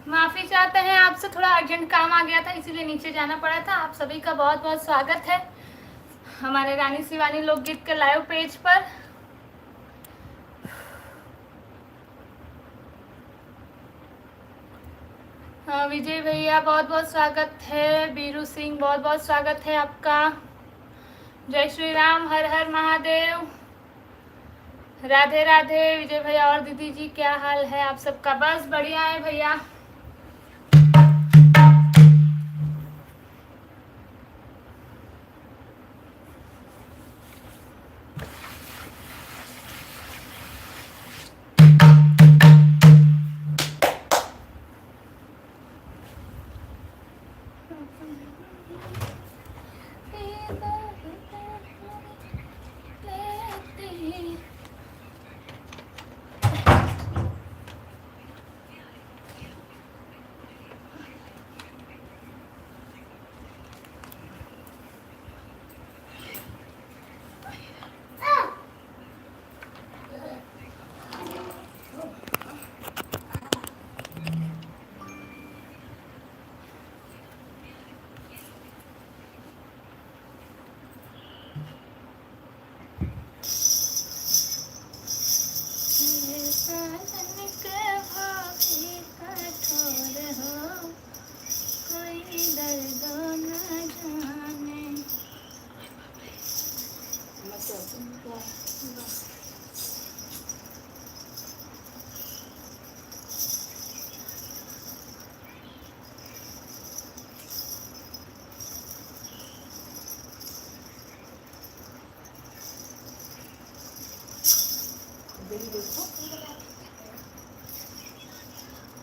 माफ़ी चाहते हैं आपसे, थोड़ा अर्जेंट काम आ गया था इसीलिए नीचे जाना पड़ा था। आप सभी का बहुत बहुत स्वागत है हमारे रानी शिवानी लोकगीत के लाइव पेज पर। विजय भैया बहुत बहुत स्वागत है। बीरू सिंह बहुत बहुत स्वागत है आपका। जय श्री राम, हर हर महादेव, राधे राधे। विजय भैया और दीदी जी क्या हाल है आप सबका? बस बढ़िया है भैया।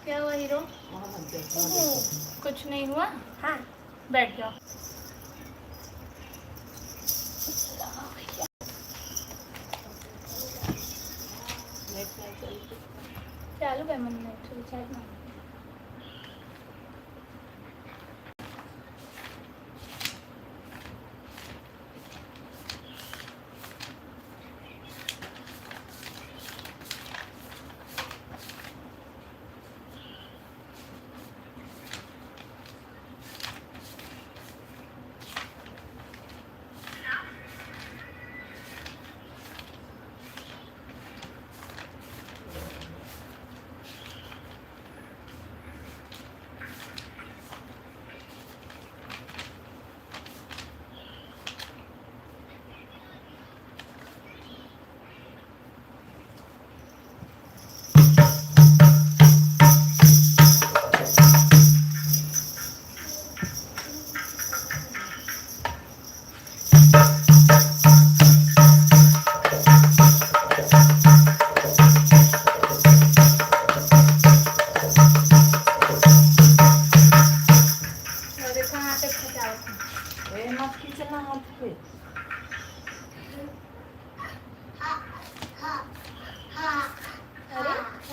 क्या हुआ हीरो? कुछ नहीं हुआ। हाँ, बैठ जाओ। चालू है मन में रिचार्ज ना।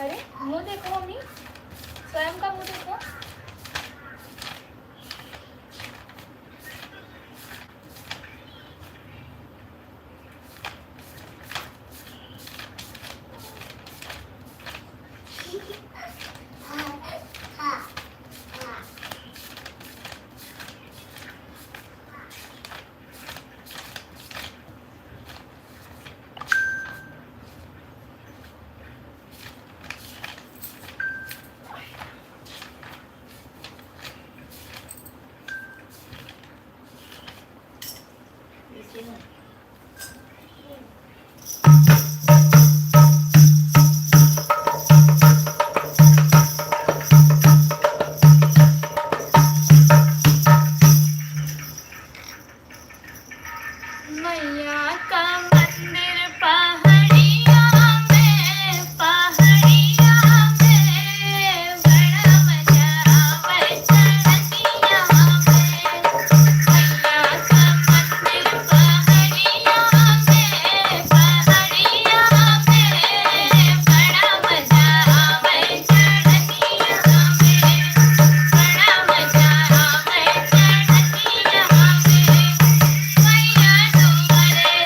अरे मुंह देखो मम्मी, स्वयं का मुंह देखो। मैया का मंदिर पहाड़िया में, पहाड़िया में बड़ा मजा आवे चढ़तिया में। मैया का मंदिर पहाड़िया में, पहाड़िया में बड़ा मजा आवे चढ़तिया में, बड़ा मजा आवे चढ़तिया में। मैया डूबरे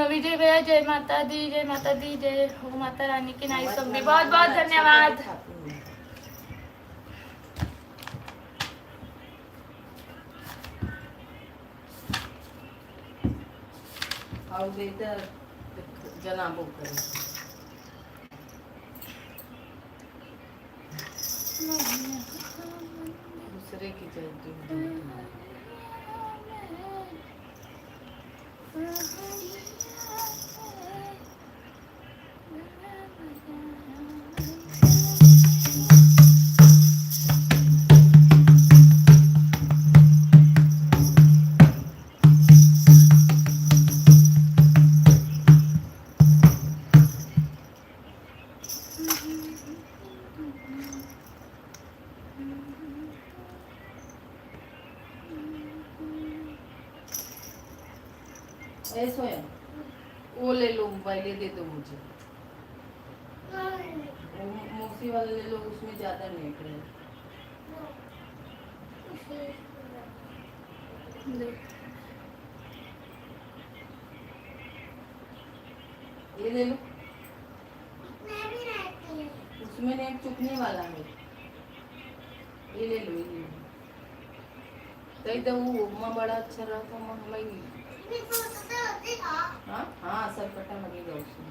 विजय भैया जय माता दी जय हो माता रानी की नाई सब भी बहुत बहुत धन्यवाद। और बेहतर जनाबों करें दूसरे की चलती ऐसा है। वो ले लो, मोबाइल दे दो मुझे। मौसी वाला ले लो, उसमें ज्यादा नेट है। ये ले लो, उसमें नेट चुकने वाला है। ये ले लो, ये ले लो। कहीं तो वो बड़ा अच्छा रहा था, हमें नहीं। हाँ हाँ, सब पट्टा लगेगा उसमें।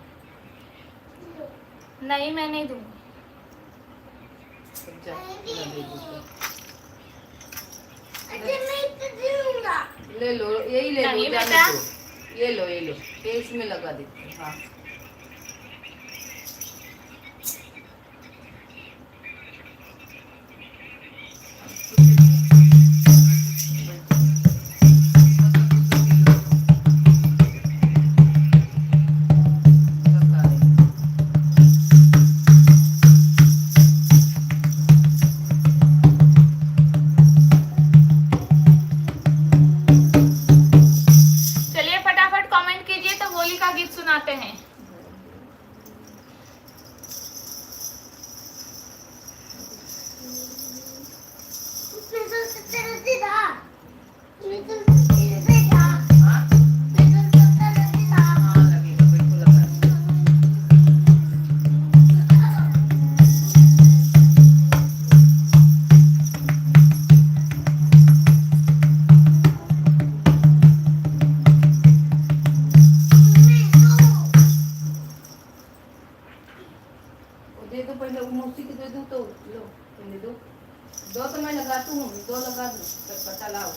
नहीं मैं नहीं दूंगी। ले लो, यही ले लो, जाने दो। ये लो, ये लो, ये इसमें लगा देते। हाँ सुनाते हैं। दे दो पहले, मौसी को दे दूँ तो लो, पहले दो। दो तो मैं लगाती हूँ, दो लगा दूँ, तब पता लाओ।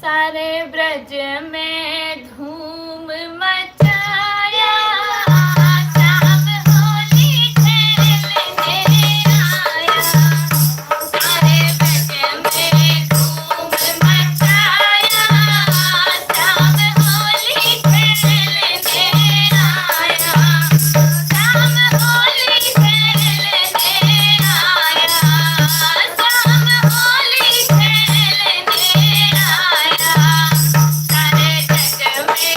सारे ब्रज में धूम मचाया, शाम होली खेलने आया। सारे ब्रज में धूम मचाया, शाम होली खेलने आया। शाम होली खेलने आया, शाम होली खेलने आया। सारे जग में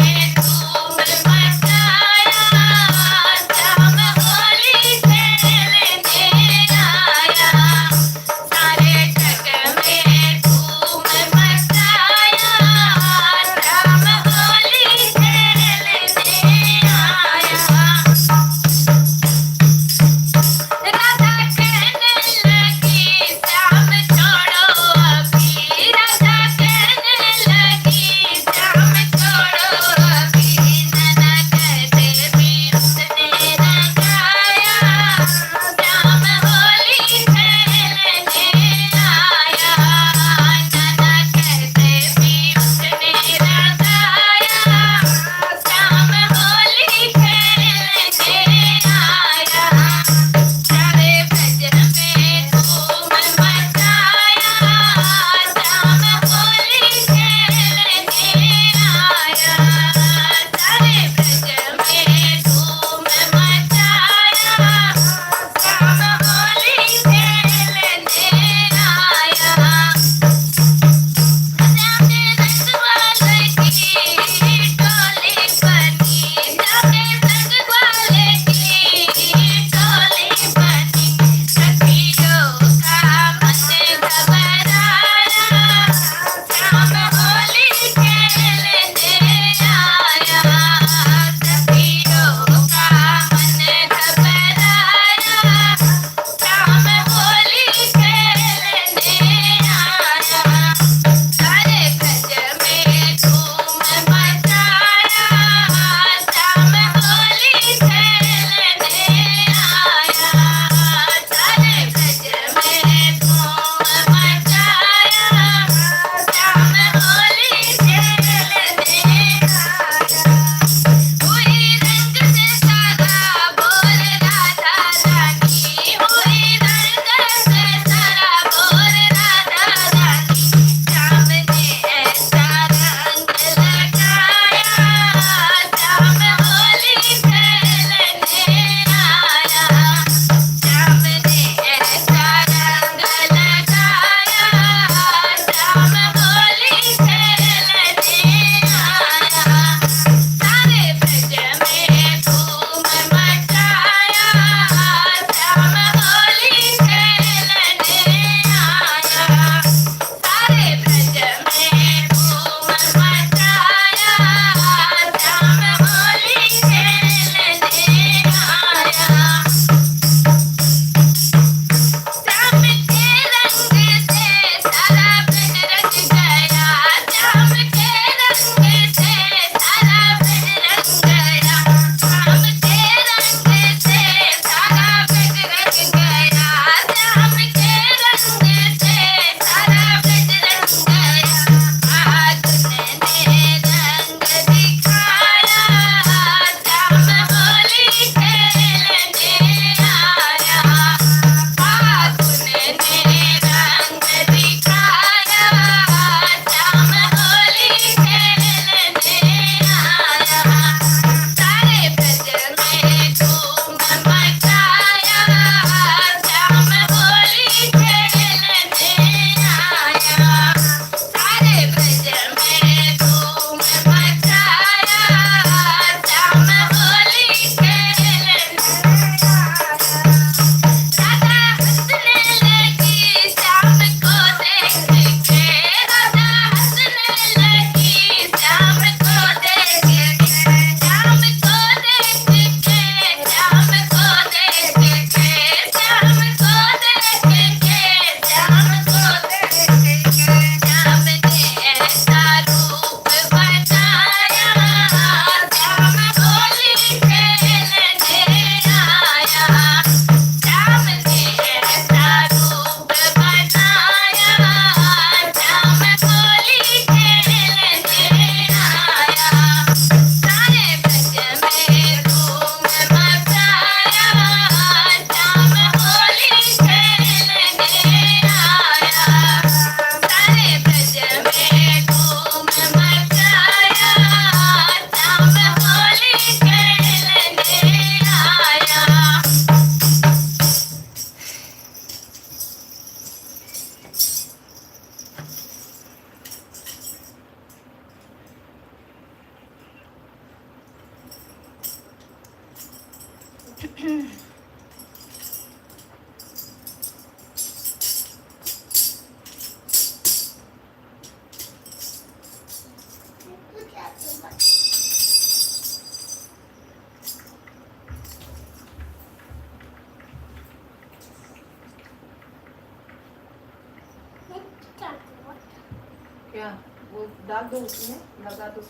क्या वो डाल दो उसमें, लगा दो,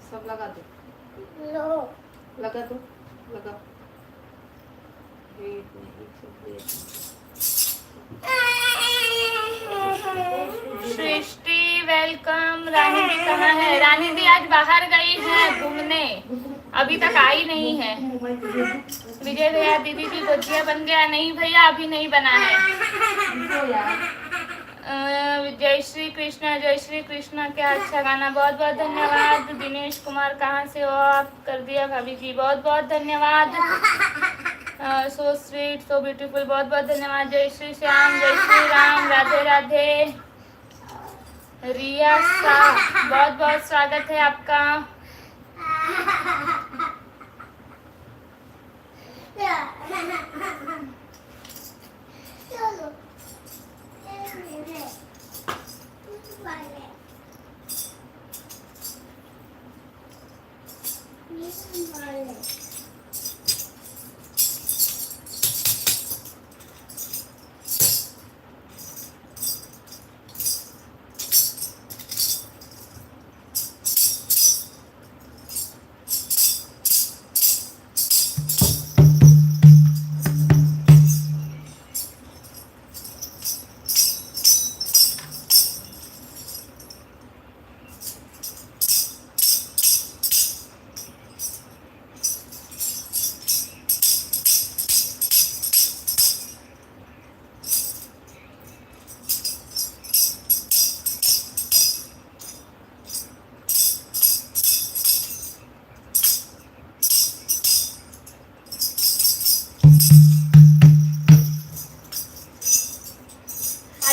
सब लगा दो, लगा दो, लगा। एक सब सृष्टि वेलकम। रानी दी कहाँ है? रानी दी आज बाहर गई है घूमने, अभी तक आई नहीं है। विजय भैया दीदी की गुजिया बन गया? नहीं भैया अभी नहीं बना है। जय श्री कृष्णा, जय श्री कृष्णा, क्या अच्छा गाना, बहुत बहुत धन्यवाद। दिनेश कुमार कहाँ से हो आप? कर दिया भाभी जी, बहुत बहुत धन्यवाद। सो स्वीट, सो ब्यूटीफुल, बहुत बहुत धन्यवाद। जय श्री श्याम, जय श्री राम, राधे राधे। रिया शाह, बहुत बहुत स्वागत है आपका।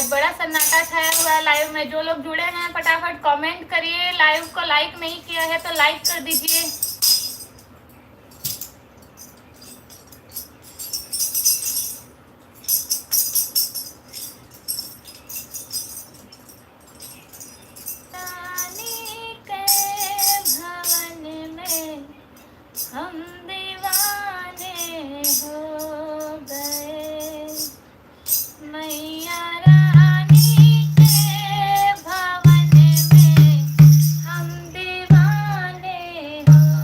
बड़ा सन्नाटा छाया हुआ है लाइव में। जो लोग जुड़े हैं फटाफट कमेंट करिए। लाइव को लाइक नहीं किया है तो लाइक कर दीजिए। रानी के भवन में हम दीवाने हो गए, मैया हो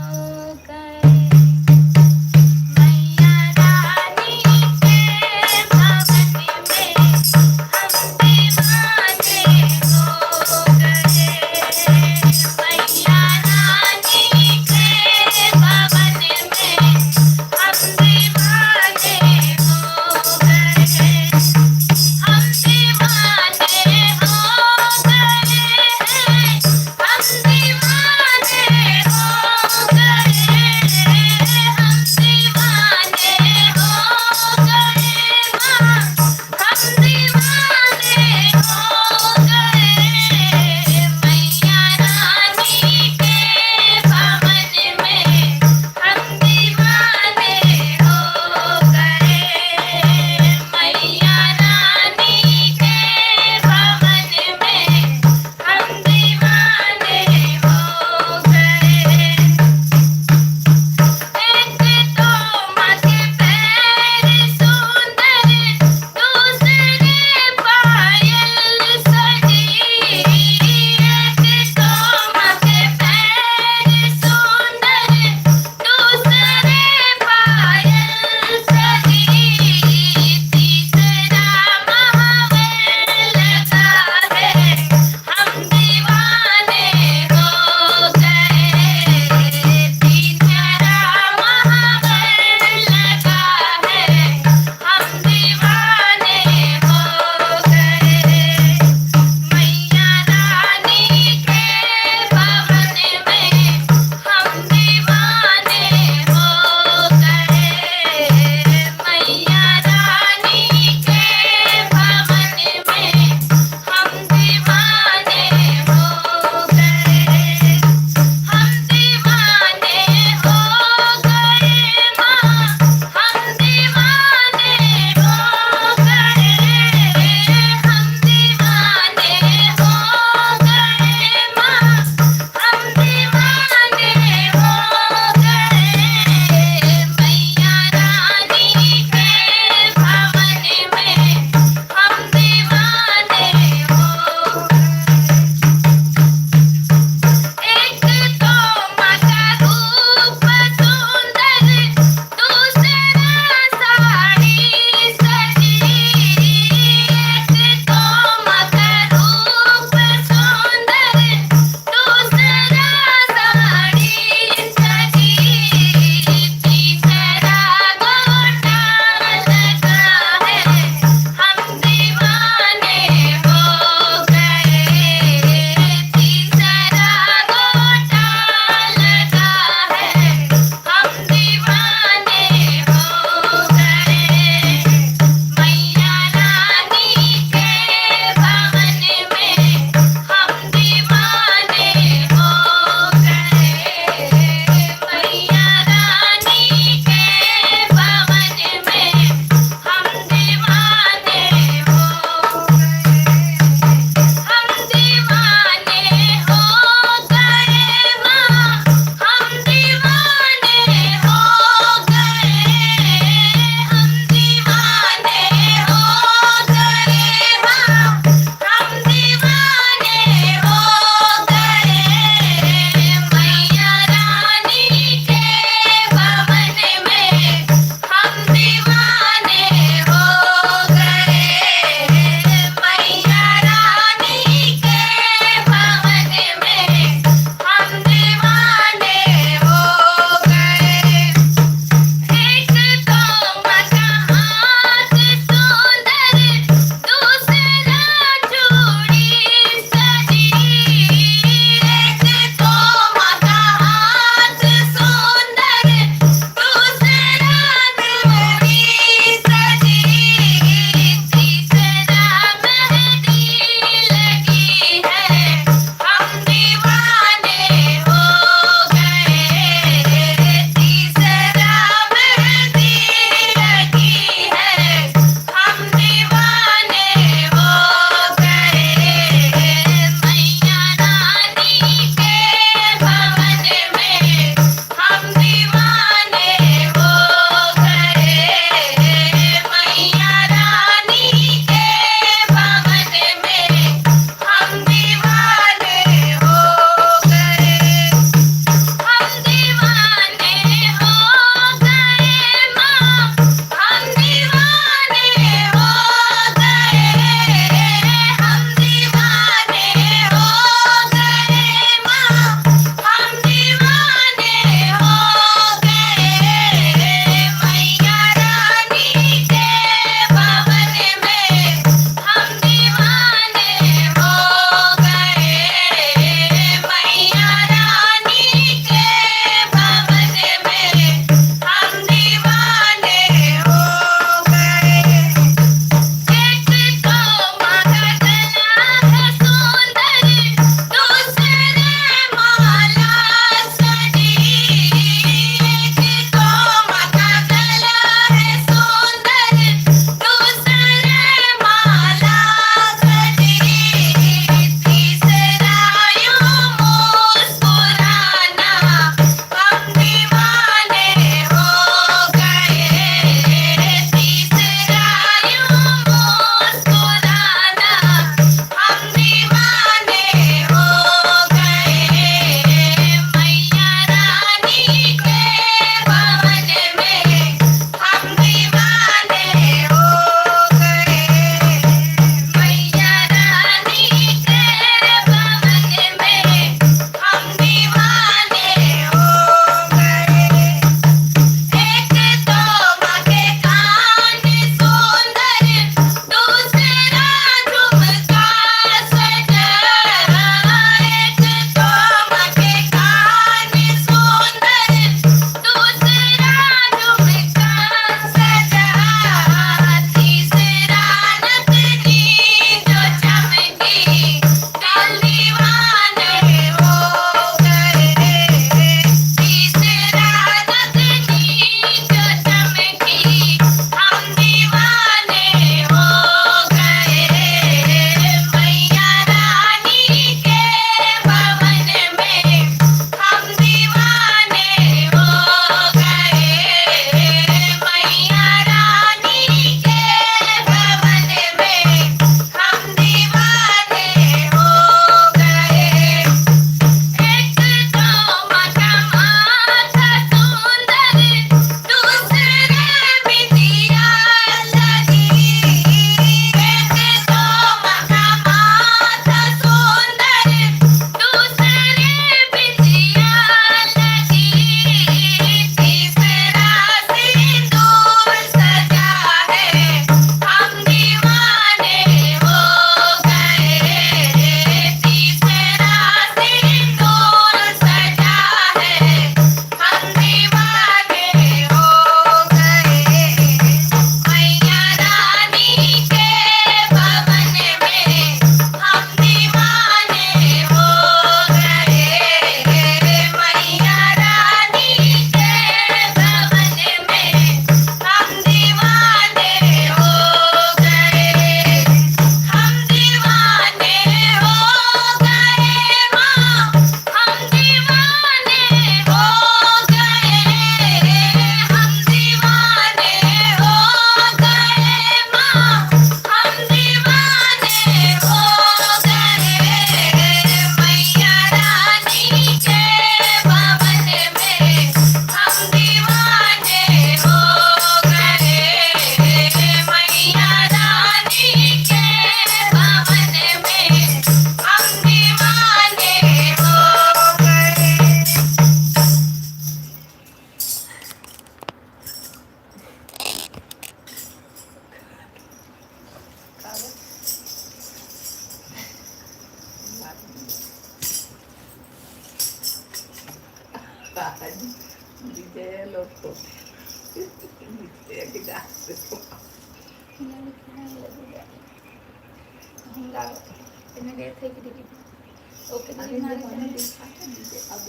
ओके अरे दीदी, जब मैंने देखा था दीदी, अब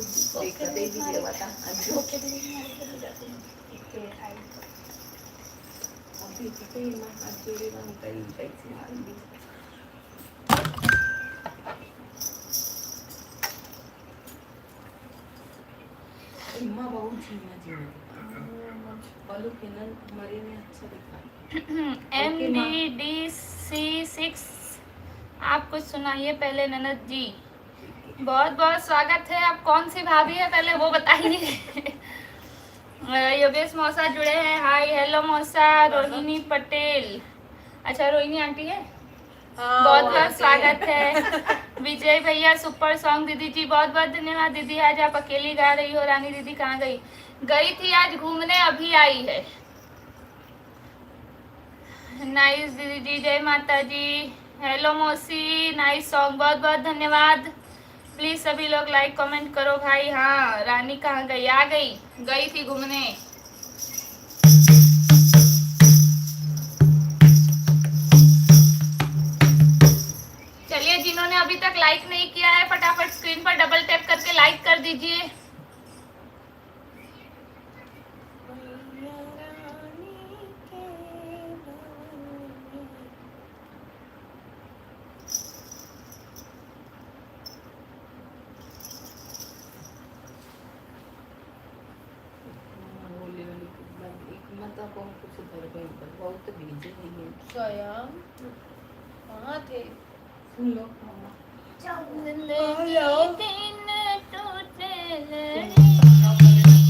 देखा देगी देवता आज ओके दीदी, अभी तो ये मैं हाथ जोड़े बनता ही टैक्सी मार दी इम्मा बहुत झीना झीना बोलो कि ना हमारे में अच्छा दिखा MDDC6 आप कुछ सुनाइए पहले ननद जी। बहुत बहुत स्वागत है। आप कौन सी भाभी है पहले वो बताइए। योगेश मौसा जुड़े हैं, हाय हेलो मौसा। रोहिणी पटेल, अच्छा रोहिणी आंटी है, बहुत बहुत स्वागत है। विजय भैया सुपर सॉन्ग दीदी जी, बहुत बहुत धन्यवाद दीदी। आज आप अकेली गा रही हो। रानी दीदी कहाँ गई? गई थी आज घूमने, अभी आई है। नाइस दीदी जी, जय माता जी। हेलो मौसी, नाइस सॉन्ग, बहुत बहुत धन्यवाद। प्लीज सभी लोग लाइक कमेंट करो भाई। हाँ रानी कहाँ गई? आ गई, गई थी घूमने। चलिए जिन्होंने अभी तक लाइक नहीं किया है फटाफट स्क्रीन पर डबल टैप करके लाइक कर दीजिए। मतलब कुछ उधर गई बहुत बिजी नहीं है स्वयं कहाँ थे? सुन लो मामा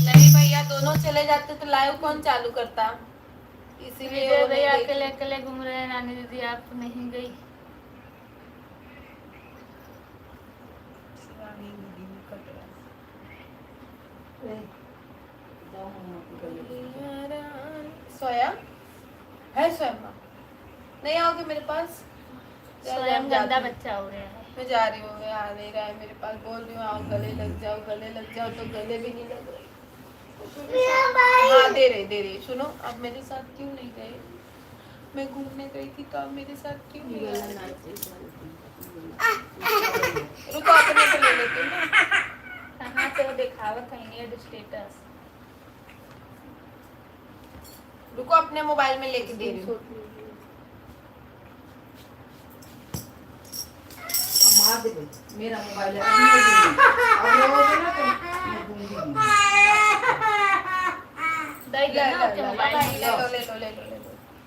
नहीं भैया, दोनों चले जाते तो लाइव कौन चालू करता? इसीलिए विजय वो भैया नहीं अकेले देखी। अकेले घूम रहे हैं। रानी दीदी आप नहीं गई? जाओ मामा की गली स्वयं है, स्वयं माँ। नहीं आओगे मेरे पास? स्वयं गंदा बच्चा हो गया है। मैं जा रही हूँ, मैं आ नहीं रहा है मेरे पास। बोल रही हूँ आओ, गले लग जाओ, गले लग जाओ, तो गले भी नहीं लग रही। हाँ दे रहे। सुनो, आप मेरे साथ क्यों नहीं गए? मैं घूमने गई थी तो आप मेरे साथ क्यों नहीं गए? रुको, अपने को ले लेती हूँ ना। कहाँ से वो दिखावत है ये स्टेटस? रुको, अपने मोबाइल में लेके दे रही हूँ। मार दे मेरा मोबाइल है अब नहीं दूंगी और वो जो ना तो मैं दूंगी दई गया ना आपके मोबाइल में। ले लो।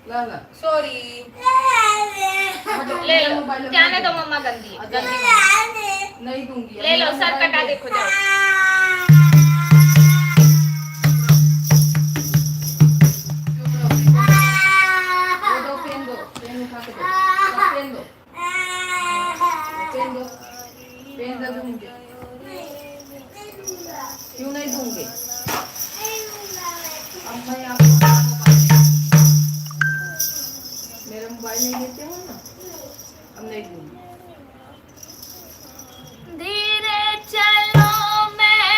ला ला सॉरी। ले लो, जाने दो मम्मा, गंदी है, गंदी मम्मा। नहीं दूंगी ले लो, सर कटा देखो जाओ। दो पेन उठा के दो पेन दे दूंगी क्यों नहीं दूंगी अब मैं आपको मेरा मोबाइल नहीं देते हो ना अब नहीं दूंगी धीरे चलो मैं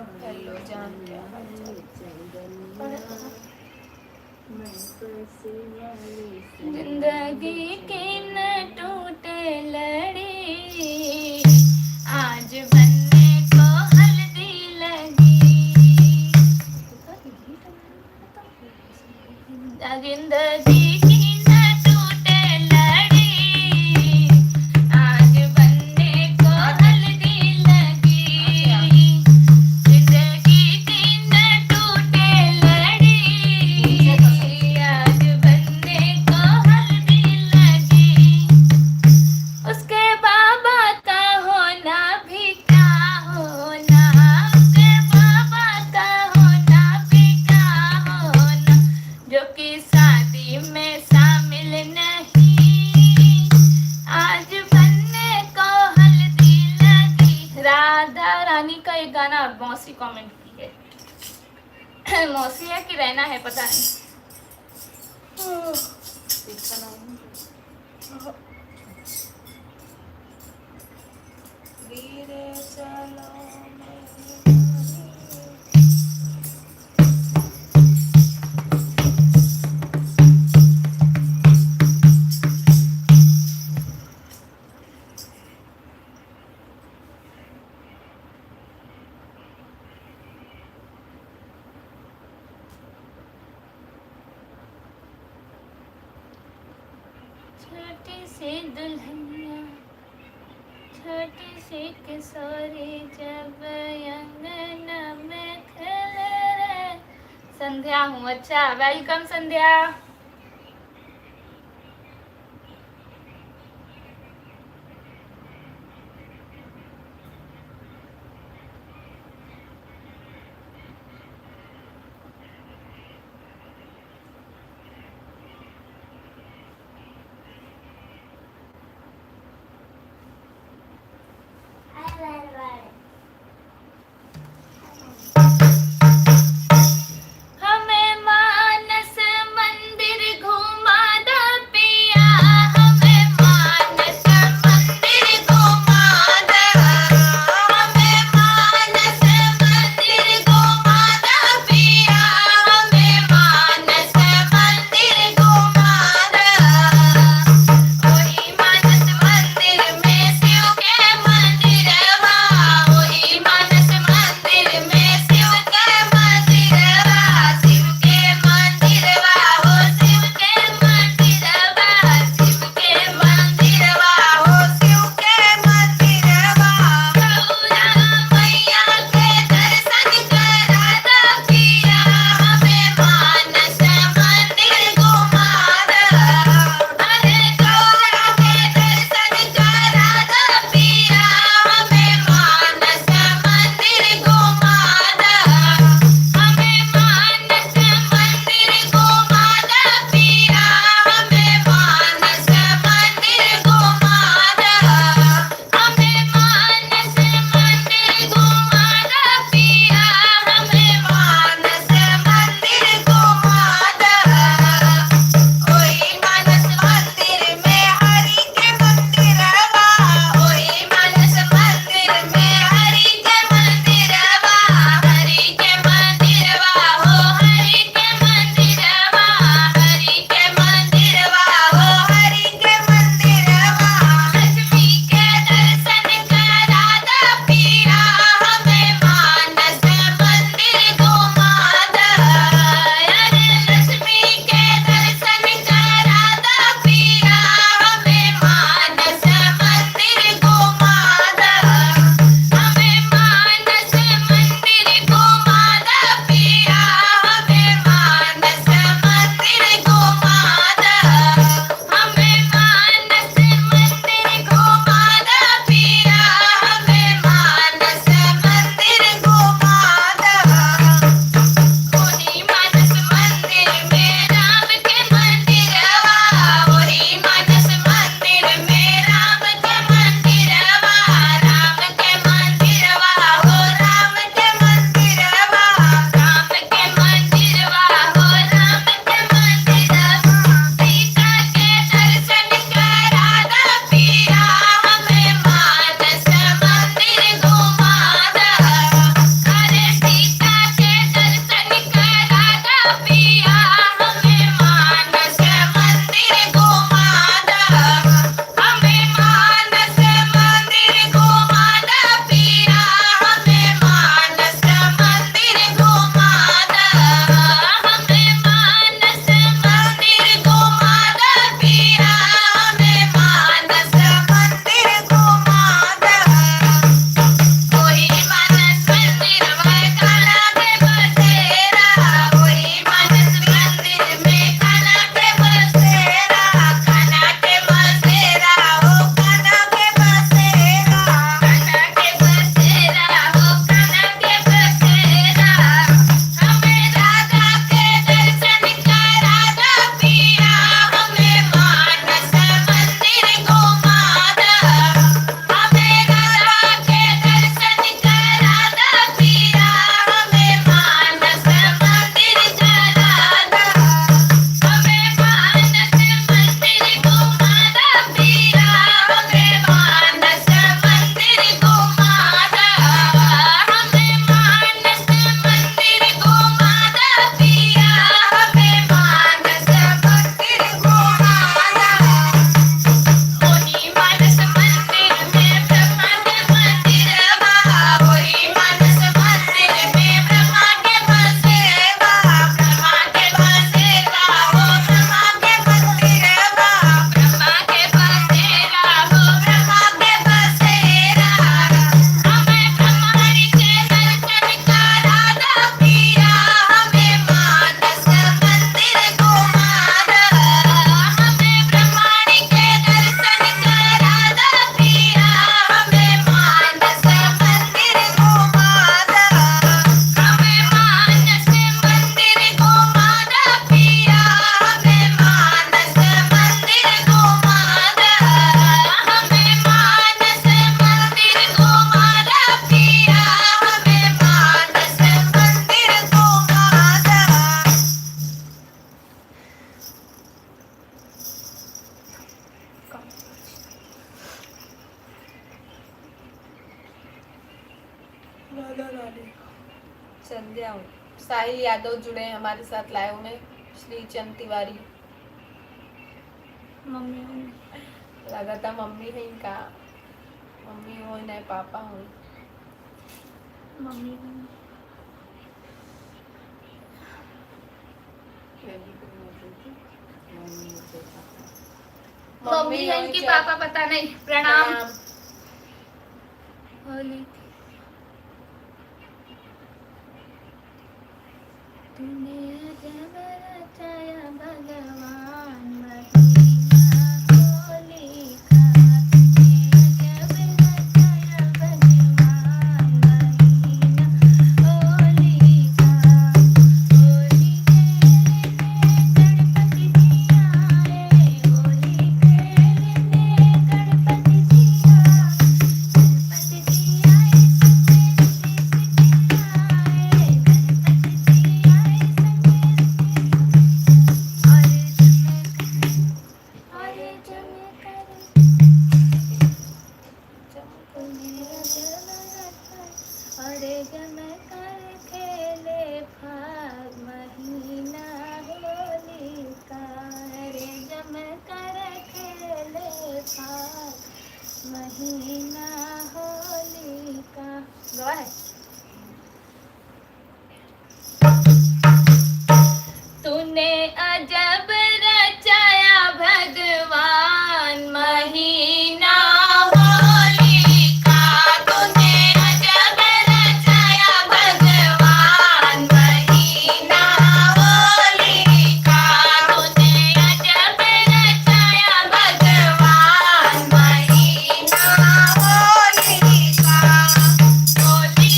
हेलो जान, क्या हाल चाल? जिंदगी की न टूटे लड़ी, आज बनने को हल्दी लगी। जिंदगी की न टूटे लड़ी, आज बनने को हल्दी लगी। जिंदगी की न टूटे लड़ी, आज बनने को हल्दी लगी। उसके बाबा का होना भी क्या होना, उसके बाबा का होना भी क्या होना, जो कि शादी में शामिल नहीं, आज बनने को हल्दी लगी। राधा रानी का एक गाना मौसी कमेंट की है। मौसी है कि रहना है पता नहीं। इसका नाम धीरे चलो मेरे छोटी सी दुल्हनिया, छोटी सी किशोरी, जब अंगना में खेले रे। संध्या हूँ। अच्छा, वेलकम संध्या। हमें मानस मंदिर संध्या हूँ। साहिल यादव जुड़े हैं हमारे साथ लाइव में। श्रीचंद तिवारी मम्मी लगा था मम्मी है इनका। मम्मी हो नहीं पापा हो। मम्मी मम्मी है इनकी, पापा पता नहीं। प्रणाम। होली तूने अजब रचाया भगवान महीना होली का, तूने अजब रचाया भगवान महीना होली का। होली खेलने गणपति जी आए, होली खेलने गणपति जी आए, गणपति जी आए अरे जमकर खेले फाग महीना होली का, अरे जमकर खेले फाग महीना होली का। गवा है। तूने अजब रचाया भगवान महीना होली का, तूने अजब रचाया भगवान महीना होली का, तूने अजब रचाया भगवान महीना होली का। होली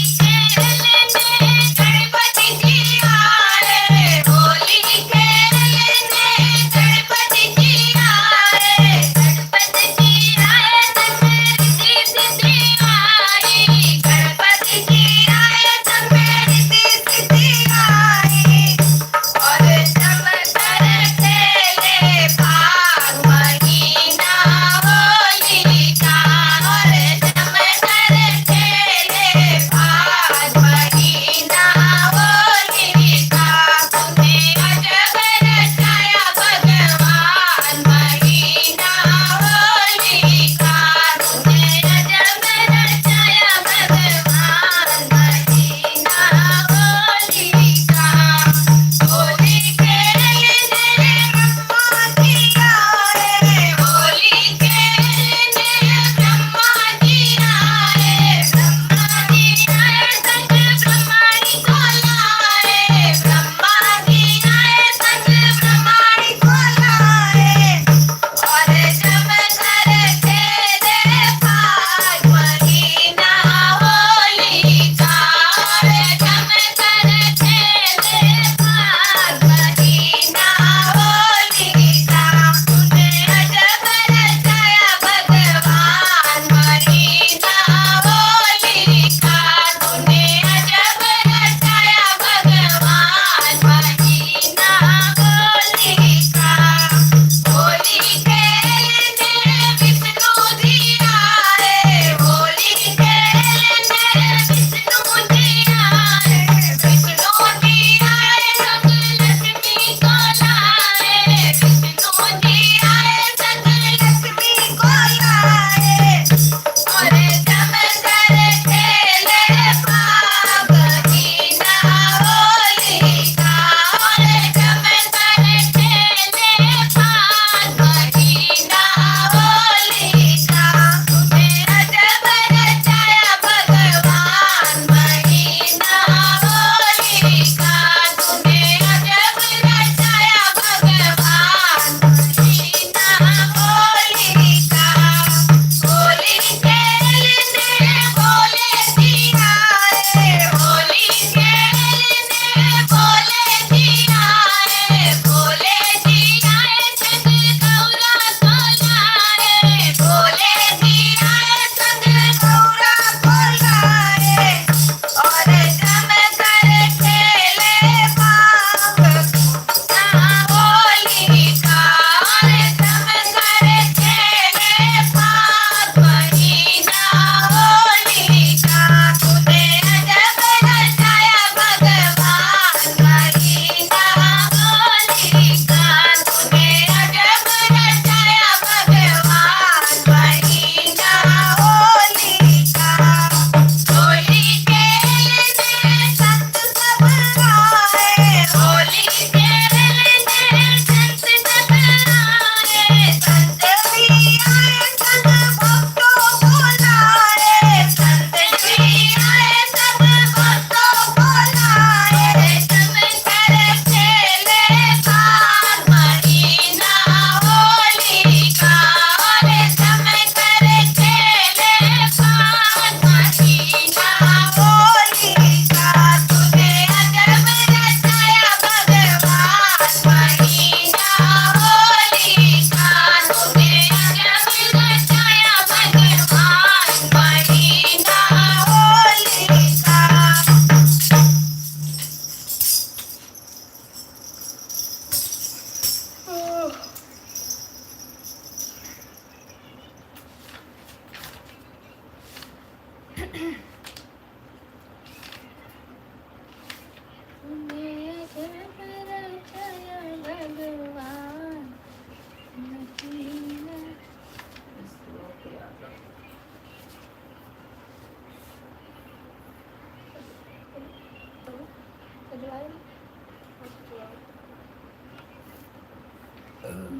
बुलाए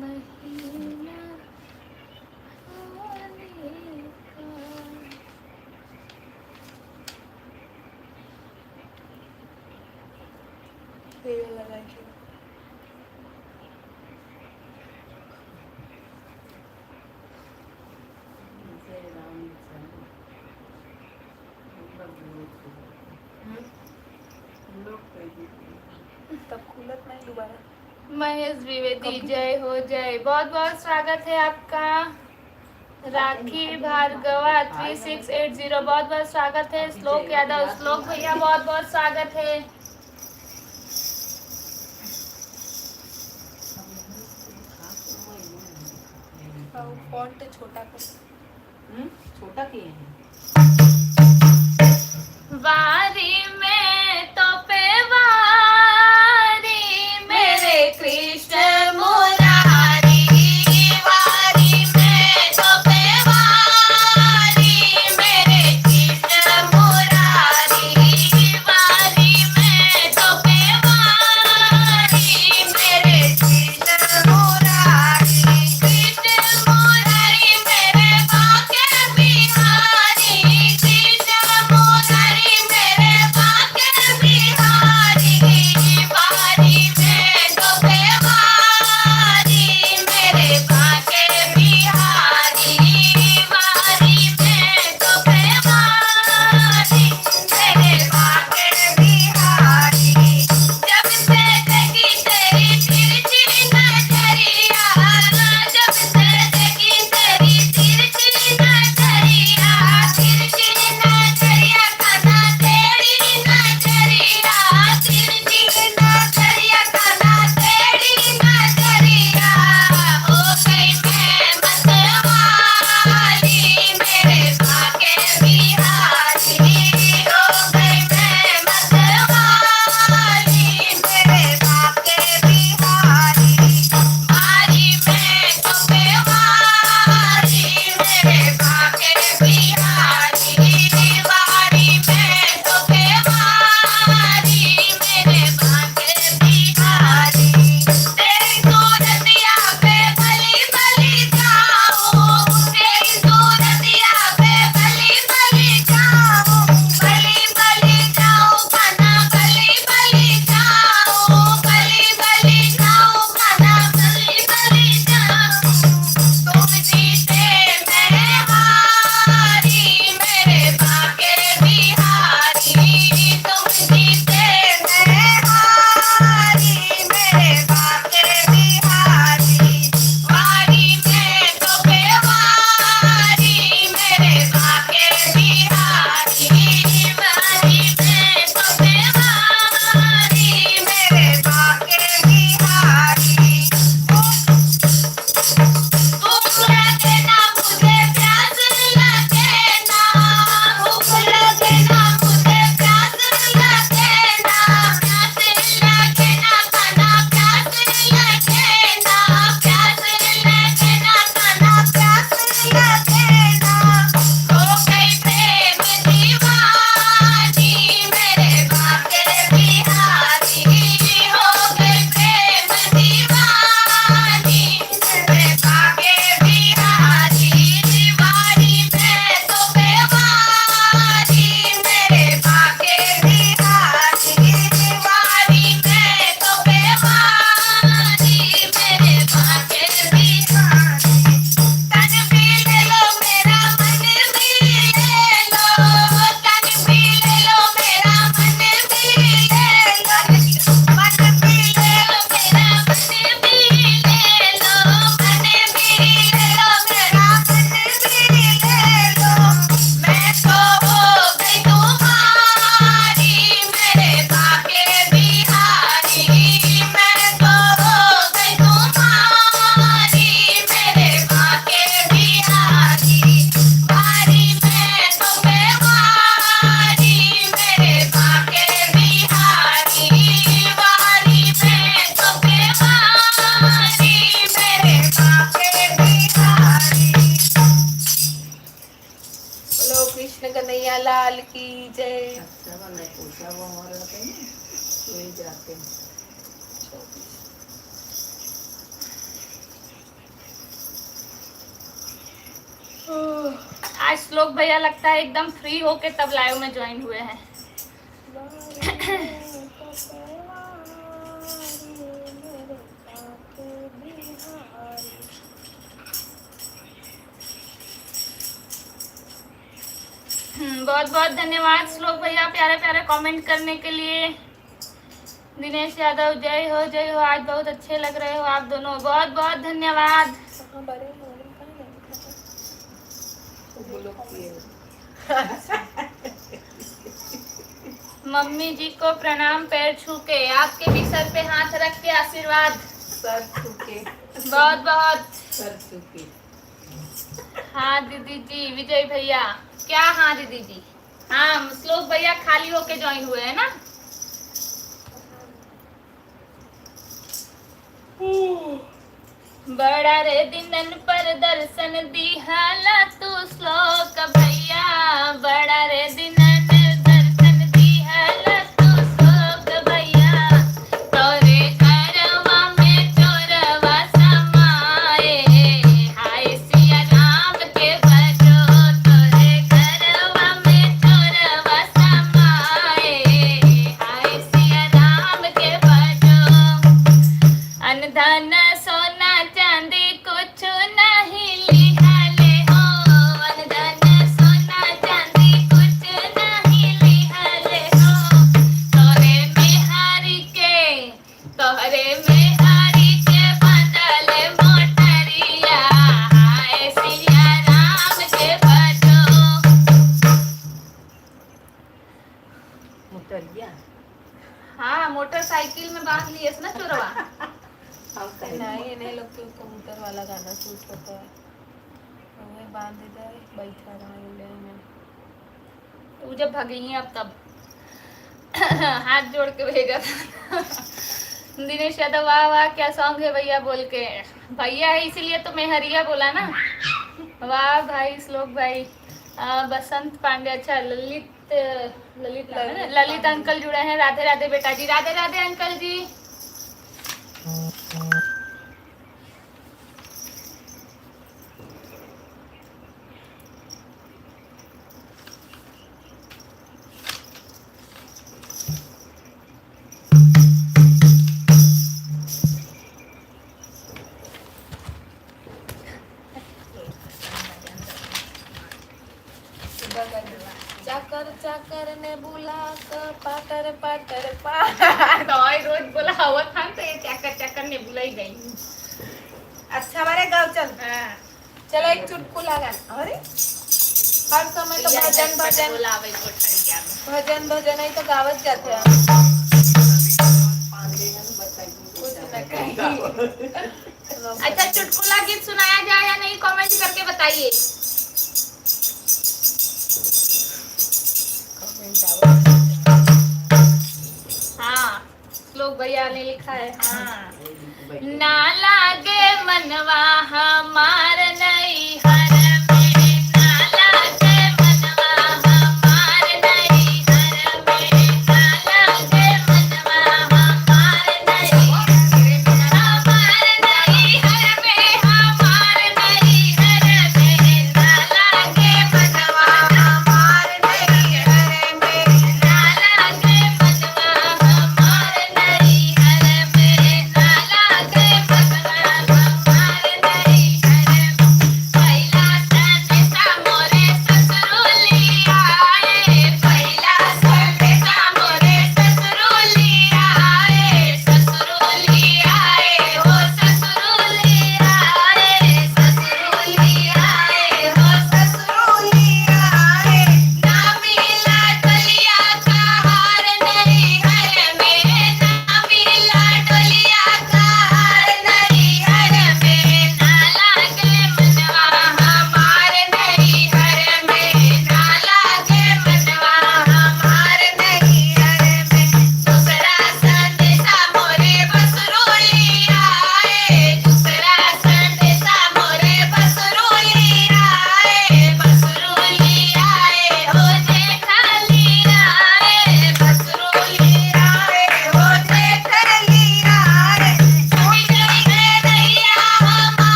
महीना आने का। ये लगाए थे जय राम तब खुलत नहीं दोबारा महेश द्विवेदी जय हो जय, बहुत बहुत स्वागत है आपका। राखी भार्गवा 3680 बहुत बहुत स्वागत है। श्लोक यादव, श्लोक भैया बहुत बहुत स्वागत है। और फॉन्ट छोटा कर छोटा किए हैं। वारी में तो पे वारी मेरे कृष्ण मुरारी, वारी में तो पे वारी मेरे कृष्ण मुरारी, वारी में तो पे वारी मेरे कृष्ण मुरारी, कृष्ण मुरारी मेरे बाके बिहारी, कृष्ण मुरारी मेरे बाके बिहारी, वारी में तो पे वारी मेरे बाके बिहारी, वारी में तो पे वारी मेरे बाके बिहारी। जब से देखी तेरी तिरछी नजरिया, जब से देखी तेरी तिरछी नजरिया, तिरछी नजरिया खाना तेरी नजरिया, तिरछी नजरिया खाना तेरी नजरिया, हो गई मैं मतवारी मेरे बाके बिहारी, हो गई मैं मतवारी मेरे बाके बिहारी, वारी में तो बेवारी मेरे बाके बिहारी, वारी में तो बेवारी मेरे बाके बिहारी। तेरी सूरतिया पे भली भली जाऊं, तेरी सूरतिया पे भली भली जाऊं, भली भली जाऊं खाना भली भली जाऊं, भली भली जाऊं खाना भली भली जाऊं। तुम जीते मैं हारी मेरे बाके बिहारी, तुम जीते मैं हारी मेरे बाके बिहारी, वारी में तो बेवारी मेरे बाके बिहारी, वारी में तो बेवारी मेरे बाके बिहारी। भूख लगे ना मुझे प्यास लगे ना, भूख लगे ना मुझे प्यास लगे ना, प्यास लगे ना खाना प्यास लगे ना, प्यास लगे ना खाना प्यास लगे ना, हो गई प्रेम दीवानी मेरे बाके बिहारी, हो गई प्रेम दीवानी मेरे बाके बिहारी, वारी में तो बेवारी मेरे बाके बिहारी, वारी में तो बेवारी मेरे बाके बिहारी। तन भी ले लो मेरा मन भी ले लो, तन भी ले लो मेरा मन भी ले लो, मन भी ले लो मेरा मन भी ले लो, मन भी ले लो मेरा मन भी ले लो। मैं तो हो गई तुम्हारी मेरे बाके बिहारी, मैं तो हो गई तुम्हारी मेरे बाके बिहारी, वारी में तो बेवारी मेरे बाके बिहारी, वारी में तो बेवारी मेरे बाके बिहारी। बोलो कृष्ण कन्हैया लाल की जय। अच्छा बना पूछा वो हमारा सोए जाते हैं। आज श्लोक भैया लगता है एकदम फ्री होके तब लाइव में ज्वाइन हुए हैं। बहुत बहुत धन्यवाद श्लोक भैया प्यारे प्यारे कमेंट करने के लिए। दिनेश यादव जय हो जय हो, आज बहुत अच्छे लग रहे हो आप दोनों, बहुत बहुत धन्यवाद। मम्मी जी को प्रणाम पैर छू के, आपके भी सर पे हाथ रख के आशीर्वाद। सर छू के, बहुत बहुत सर छू के। हाँ दीदी जी, विजय भैया क्या, हाँ दीदी जी, हाँ श्लोक भैया खाली होके ज्वाइन हुए हैं ना। बड़ा रे दिनन पर दर्शन दिहाला तू श्लोक भैया, बड़ा रे दिनन दर्शन दिहाला तू श्लोक भैया, तोरे घरवा में चोरवा समाए, हाय सिया राम के भजो, तोरे घरवा में चोरवा समाए, हाय सिया राम के भजो, अनधन सोना चांदी कुछ नहीं लिहाले हो, अनधन सोना चांदी कुछ नहीं लिहाले हो, तोरे मेहारी के बदले मोटरिया, हाय सिया राम के भजो। मोटरिया, हाँ मोटरसाइकिल में बांध लिए ना चोरवा। हम कहीं नहीं इन्हें लोग के कबूतर वाला गाना सूट होता है, हमें बांध देता है बैठा रहा इंडिया में। तू जब भगी है अब तब हाथ जोड़ के भेजा था। दिनेश यादव वाह वाह क्या सॉन्ग है भैया बोल के, भैया है इसीलिए तो मैं हरिया बोला ना। वाह भाई श्लोक भाई। बसंत पांडे, अच्छा ललित ललित नाम है ना? ललित अंकल जुड़े हैं। राधे राधे बेटा जी, राधे राधे अंकल जी। चाकर चाकर ने बुला कर पाटर पाटर पा। तो रोज बोला हुआ था तो ये चाकर चाकर ने बुलाई गई। अच्छा हमारे गाँव चल। हाँ। चलो एक चुटकुला गाना। अरे हर समय तो भजन भजन भजन भजन ही तो गावत जाते हैं। कुछ न कहीं। अच्छा चुटकुला गीत सुनाया जाए या नहीं, कमेंट करके बताइए। हाँ श्लोक भैया ने लिखा है। हाँ ना लागे मनवा हमार नहीं हर में, ना लागे मनवा हमार नहीं हर में, ना लागे मनवा हमार नहीं हमार नहीं हर में, हमार नहीं हर में, ना लागे मनवा हमार नहीं हर में, ना लागे मनवा हमार नहीं हर में, ना लागे मनवा हमार नहीं हर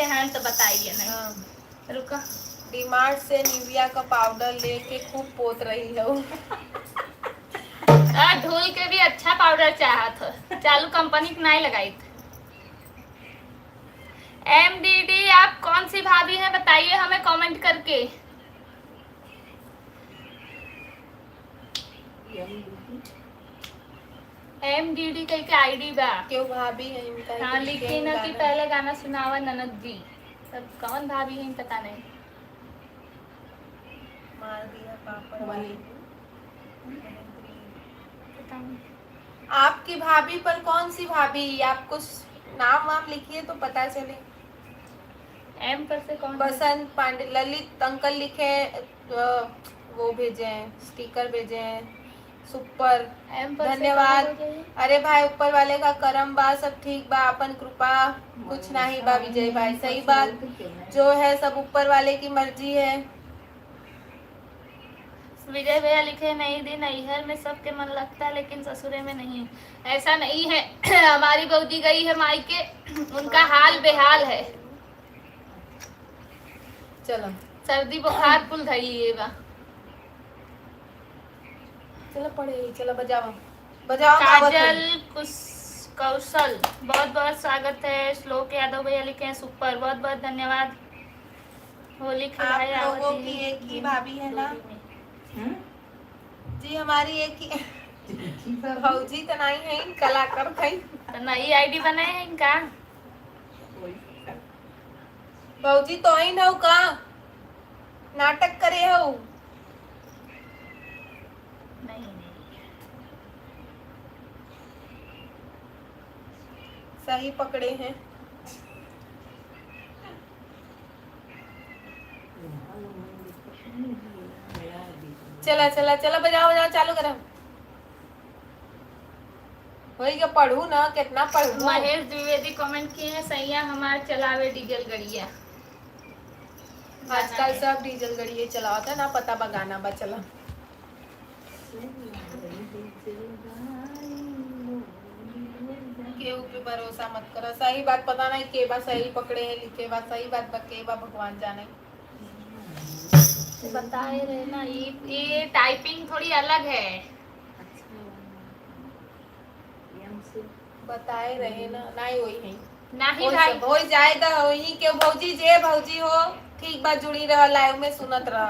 अच्छे हैं तो बताइए नहीं। हाँ, रुको, डीमार्ट से निविया का पाउडर लेके खूब पोत रही है वो। धुल के भी अच्छा पाउडर चाहा था, चालू कंपनी की नहीं लगाई थी। MDD आप कौन सी भाभी हैं बताइए हमें कमेंट करके। MDD कहीं के आईडी बा। क्यों भाभी है इनका? हाँ लिखी ना कि पहले गाना सुनावा ननद जी, तब कौन भाभी है पता नहीं। मार दिया पापड़ वाली। पता नहीं। आपकी भाभी पर कौन सी भाभी? आप कुछ नाम वाम लिखिए तो पता चले। M पर से कौन? बसंत पांडे, ललित अंकल लिखे, वो भेजे हैं, स्टिकर भेजे हैं, सुपर, M पर से धन्यवाद। कौन भेजे? अरे भाई ऊपर वाले का करम बा, सब ठीक बा, अपन कृपा कुछ नहीं बा विजय भाई। सही बात, जो है सब ऊपर वाले की मर्जी है। विजय भैया लिखे नहीं दी नैहर में सबके मन लगता है लेकिन ससुरे में नहीं। ऐसा नहीं है हमारी बहूजी गई है मायके, उनका हाल बेहाल है। चलो सर्दी बुखार कुल धरी है बा। चलो पढ़े, चलो बजाओ बजाओ। काजल कौशल बहुत बहुत स्वागत है। श्लोक यादव भैया लिखे हैं सुपर, बहुत बहुत धन्यवाद। होली खिलाए आप लोगों आवती की है। एक ही भाभी है ना जी? हमारी एक ही भौजी तो नहीं है, कलाकार थे। तो नई आईडी बनाए हैं इनका। भौजी तो ही ना का नाटक करे हो। नहीं सही पकड़े हैं। चला चला चला बजाओ बजाओ, चालू करो। वही के पढ़ू ना, कितना पढ़ू। महेश द्विवेदी कमेंट किए हैं सैया हमार चलावे डीजल गड़िया। आजकल सब डीजल गड़िए चलावता ना, पता बा गाना बा। चला केहू पे भरोसा मत करो। सही बात पता नहीं के बा सही पकड़े है, लिखे बा सही बात बा, के बा भगवान जाने। बताए रहे ना, ये टाइपिंग थोड़ी अलग है। बताए रहे ना, नहीं वही है नहीं भाई, हो जाएगा। वही के भौजी जे भौजी हो ठीक बात, जुड़ी रह, लाइव में सुनत रह।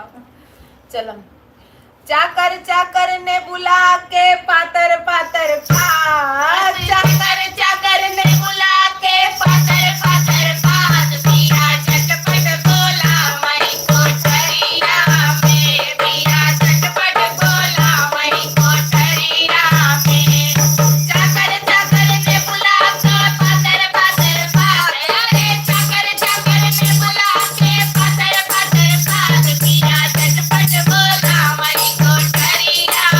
चलम चाकर ने बुला के पातर पातर पात, चाकर ने बुला के पातर पातर पात, पिया झटपट बोला वही कोठरिया में, पिया झटपट बोला वही कोठरिया में। चाकर ने बुला के पातर पातर पात, अरे चाकर ने बुला के पातर पातर पात, पिया झटपट बोला वही कोठरिया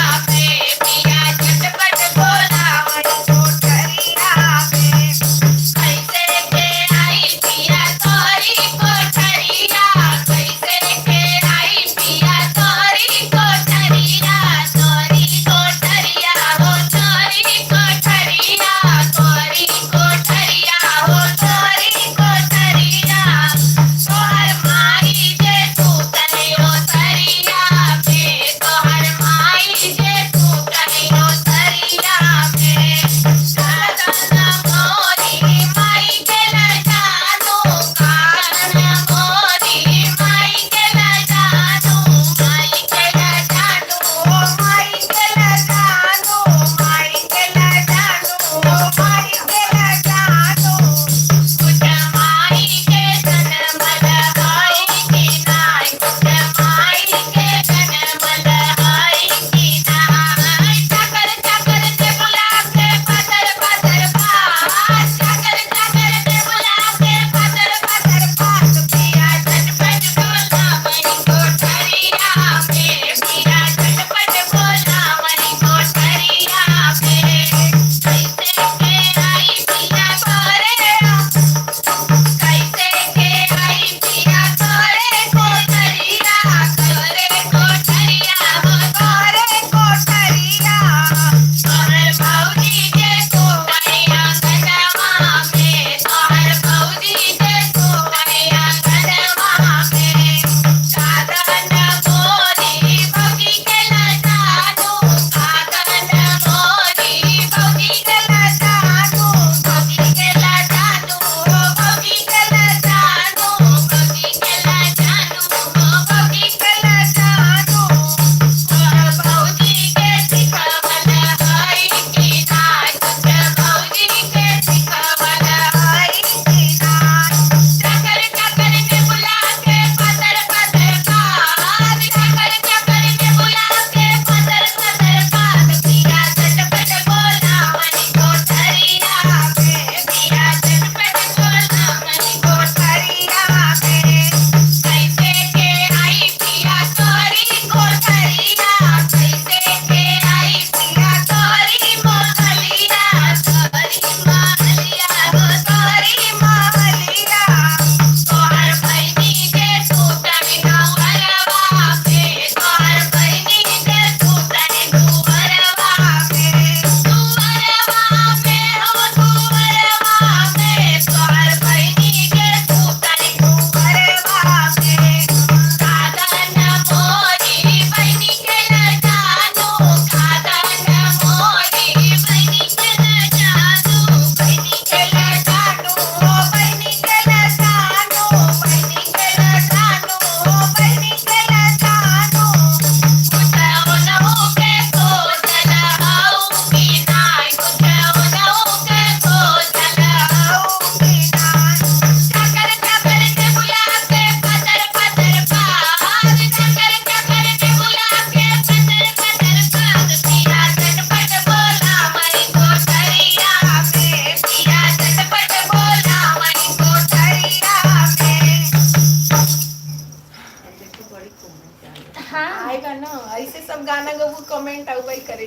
वो कमेंट आउबई करे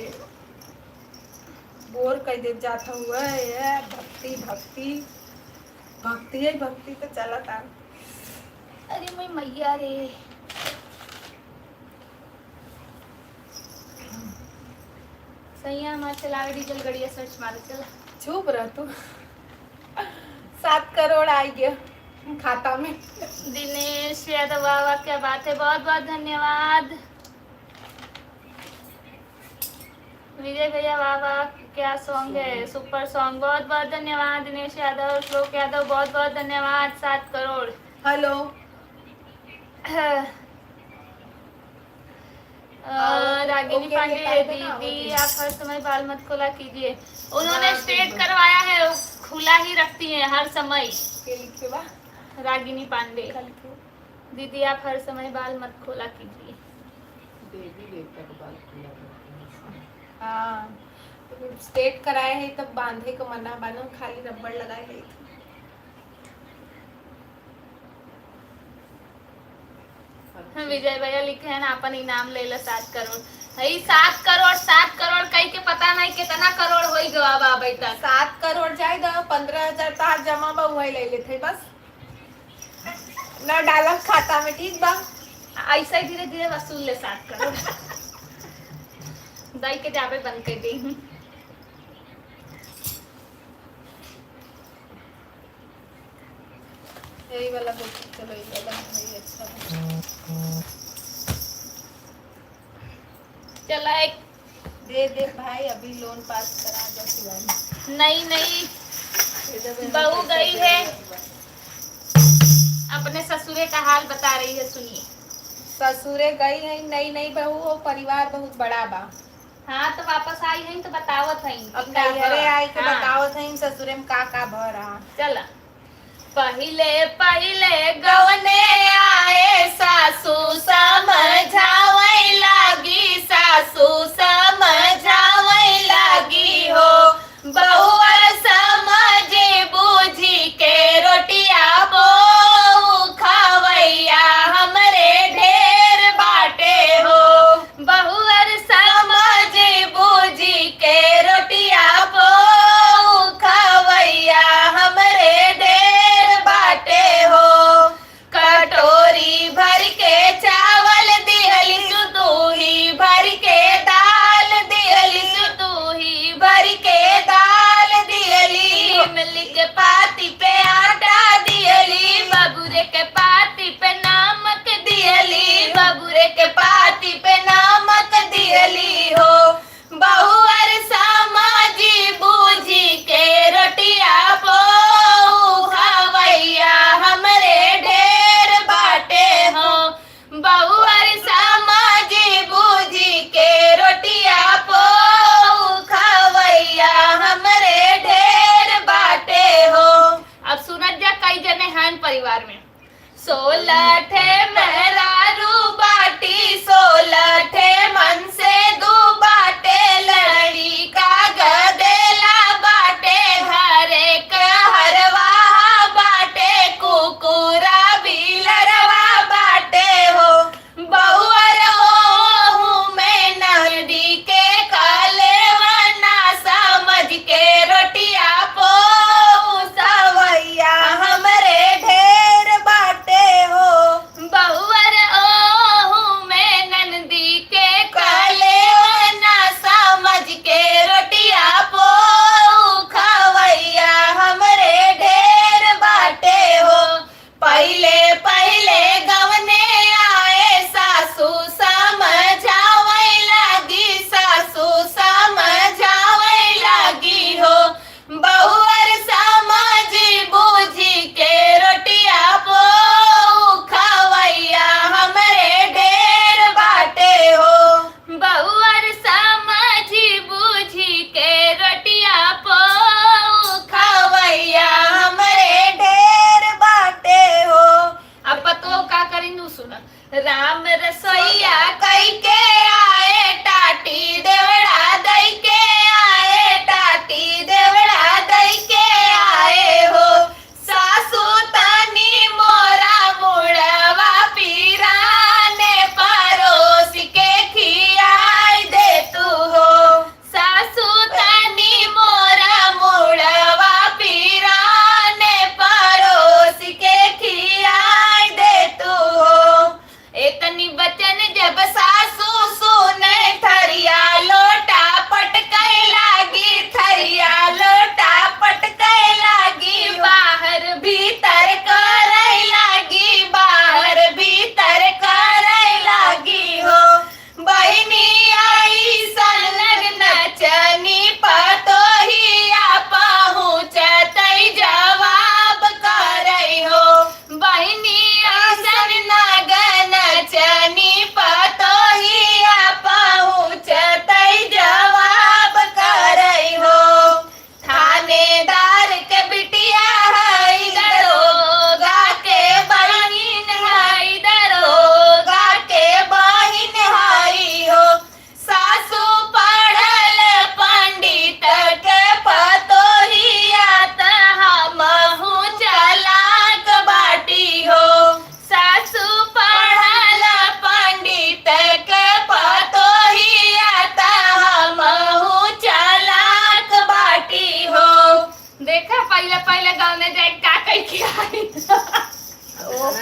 बोर कर दे जाता हुआ है। भक्ति भक्ति भक्ति है, भक्ति तो चला था। अरे मैं मैया रे। सही है, हमारे चलावे डीजल गड़िया सर्च मारे चला। चुप रह तू। 7 करोड़ आई गया खाता में। दिनेश यादव, वाह वाह क्या बात है, बहुत बहुत धन्यवाद। विजय भैया वाह वाह क्या सॉन्ग है, सुपर सॉन्ग, बहुत बहुत धन्यवाद। दिनेश यादव, श्लोक यादव, बहुत बहुत धन्यवाद। 7 करोड़। हेलो रागिनी ओके, पांडे लिखा है ना, दीदी, ओके। आप हर समय बाल मत खोला कीजिए। उन्होंने स्ट्रेट करवाया है, वो खुला ही रखती हैं हर समय। के लिखे बा रागिनी पांडे दीदी, आप हर समय बाल मत खोला कीजिए। देवी देवता का बाल खुला रहता है। हाँ स्टेट कराए है तब बांधे को मना बानो, खाली रबड़ लगाए गई थी। विजय भैया लिखे हैं ना, अपन इनाम ले लो 7 करोड़। हई 7 करोड़ 7 करोड़ कहीं के पता नहीं कितना करोड़ हो गवा बाबा तक। 7 करोड़ जाए 15,000 तार जमा बा वही ले लेते बस न डालम खाता में, ठीक बा। ऐसा ही धीरे धीरे वसूल ले 7 करोड़। दाई के जाबे बंद कर दी। यही वाला देखो, चलो ये वाला नहीं अच्छा है। चला एक दे दे भाई, अभी लोन पास करा दो सिवानी। नई नई बहू गई है, अपने ससुरे का हाल बता रही है, सुनिए। ससुरे गई है नई नई बहू, और परिवार बहुत बड़ा बा। हाँ तो वापस आई है तो बतावत है। अब नैहरे आई के बतावत है ससुरे में का भरा। चला। पहिले पहिले गवने आए सासू समझावै लागी, सासू समझावै लागी हो। बहुअर समझी बूझी के रोटिया बहू खावैया हमरे ढेर बाटे हो। बहुअर समझी बूझी के रोटिया बहू खावैया हमरे ढेर बाटे हो। कटोरी भर के चावल दिहली, सुतूही भर के दाल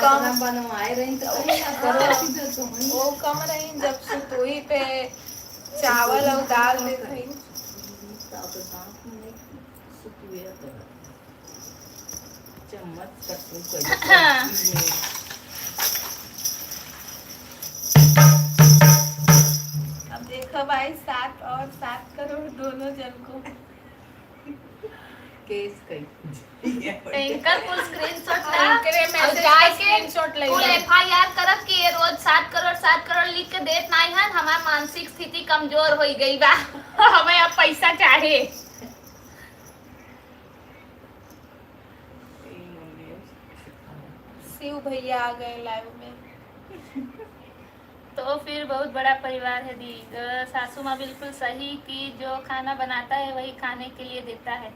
कम बनवाए रही तो कहीं ना करो सीधे तो वहीं। वो कम रही जब से तो ही पे चावल और दाल दे रही। चम्मच कटू कोई अब देखो भाई 7 करोड़ दोनों जन को केस कई एंकर फुल स्क्रीनशॉट ला एंकरे और मैसेज जाए का के स्क्रीनशॉट ले फुल लो। FIR करब कि ये रोज 7 करोड़ लिख के देत नहीं हन। हमार मानसिक स्थिति कमजोर हो गई बा। हमें अब पैसा चाहे। शिव भैया आ गए लाइव में। तो फिर बहुत बड़ा परिवार है दी। सासू माँ बिल्कुल सही कि जो खाना बनाता है वही खाने के लिए देता है।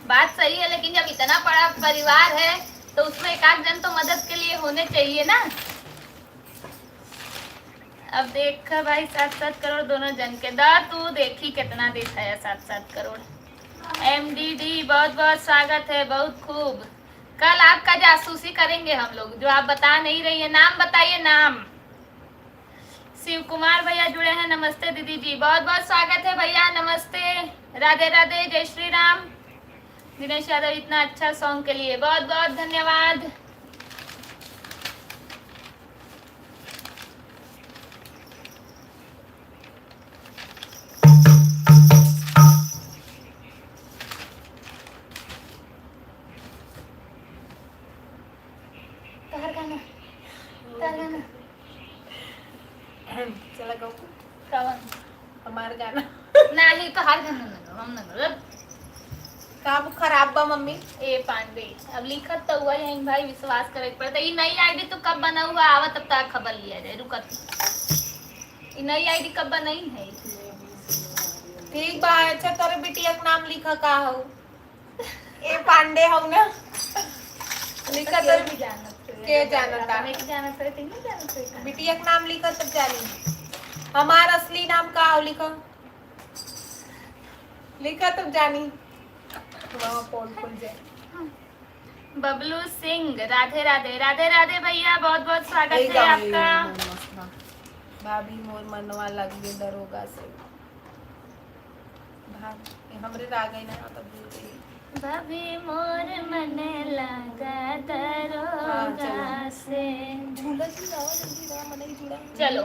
बात सही है, लेकिन जब इतना बड़ा परिवार है तो उसमें एक आध जन तो मदद के लिए होने चाहिए ना। अब देख भाई 7-7 करोड़ दोनों जन के दा तू देखी कितना देता है 7-7 करोड़। MDD बहुत बहुत स्वागत है, बहुत खूब। कल आपका जासूसी करेंगे हम लोग, जो आप बता नहीं रही है। नाम बताइए, नाम। शिव कुमार भैया जुड़े हैं, नमस्ते दीदी जी, बहुत बहुत स्वागत है भैया, नमस्ते, राधे राधे, जय श्री राम। दिनेश यादव इतना अच्छा सॉन्ग के लिए बहुत बहुत धन्यवाद। चला गाओ कौन हमार गाना नहीं तो हर गाना ना हम ना काब खराब बा मम्मी। ए पांडे अब लिखत तो हुआ है भाई, विश्वास करे पड़ता। ये नई आईडी तो कब बना हुआ आवत, तब तक खबर लिया जाए। रुकत ये नई आईडी कब बनाई है? ठीक बा। अच्छा तोरे बिटिया के नाम लिखा का हो? ए पांडे हो ना लिखा तो तो भी जानत के जानता? मैं जानत रहे नहीं जानत रहे। बिटिया के नाम लिखा तब जानी। हमारा असली नाम का हो लिखा लिखा तब जानी। वहाँ पोल खुल जाए। बबलू सिंह राधे राधे, राधे राधे भैया, बहुत बहुत स्वागत है आपका। भाभी मोर मनवा लग गए दरोगा से। भाभी हमरे राग गई ना तब भूल गई। भाभी मोर मन लगा दरोगा से। झूला झूलाओ जल्दी ना मन ही झूला। चलो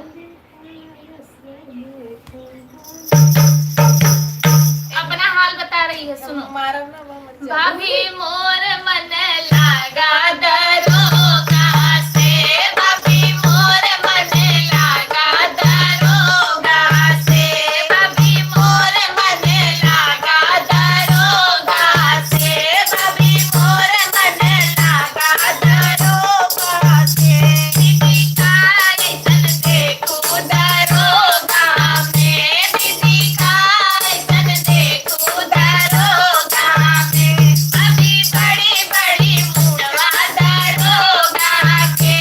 अपना हाल बता रही है, सुनो। मारो ना वो मत जाओ। भाभी मोर मन लगा दरोगा से, भाभी मोर मन लगा दरोगा से, भाभी मोर मन लगा दरोगा से, भाभी मोर मन लगा दरोगा से। दीदी का ऐसन देखो दरोगा में, दीदी का ऐसन देखो दरोगा में। अभी बड़ी बड़ी मुड़वा दरोगा के,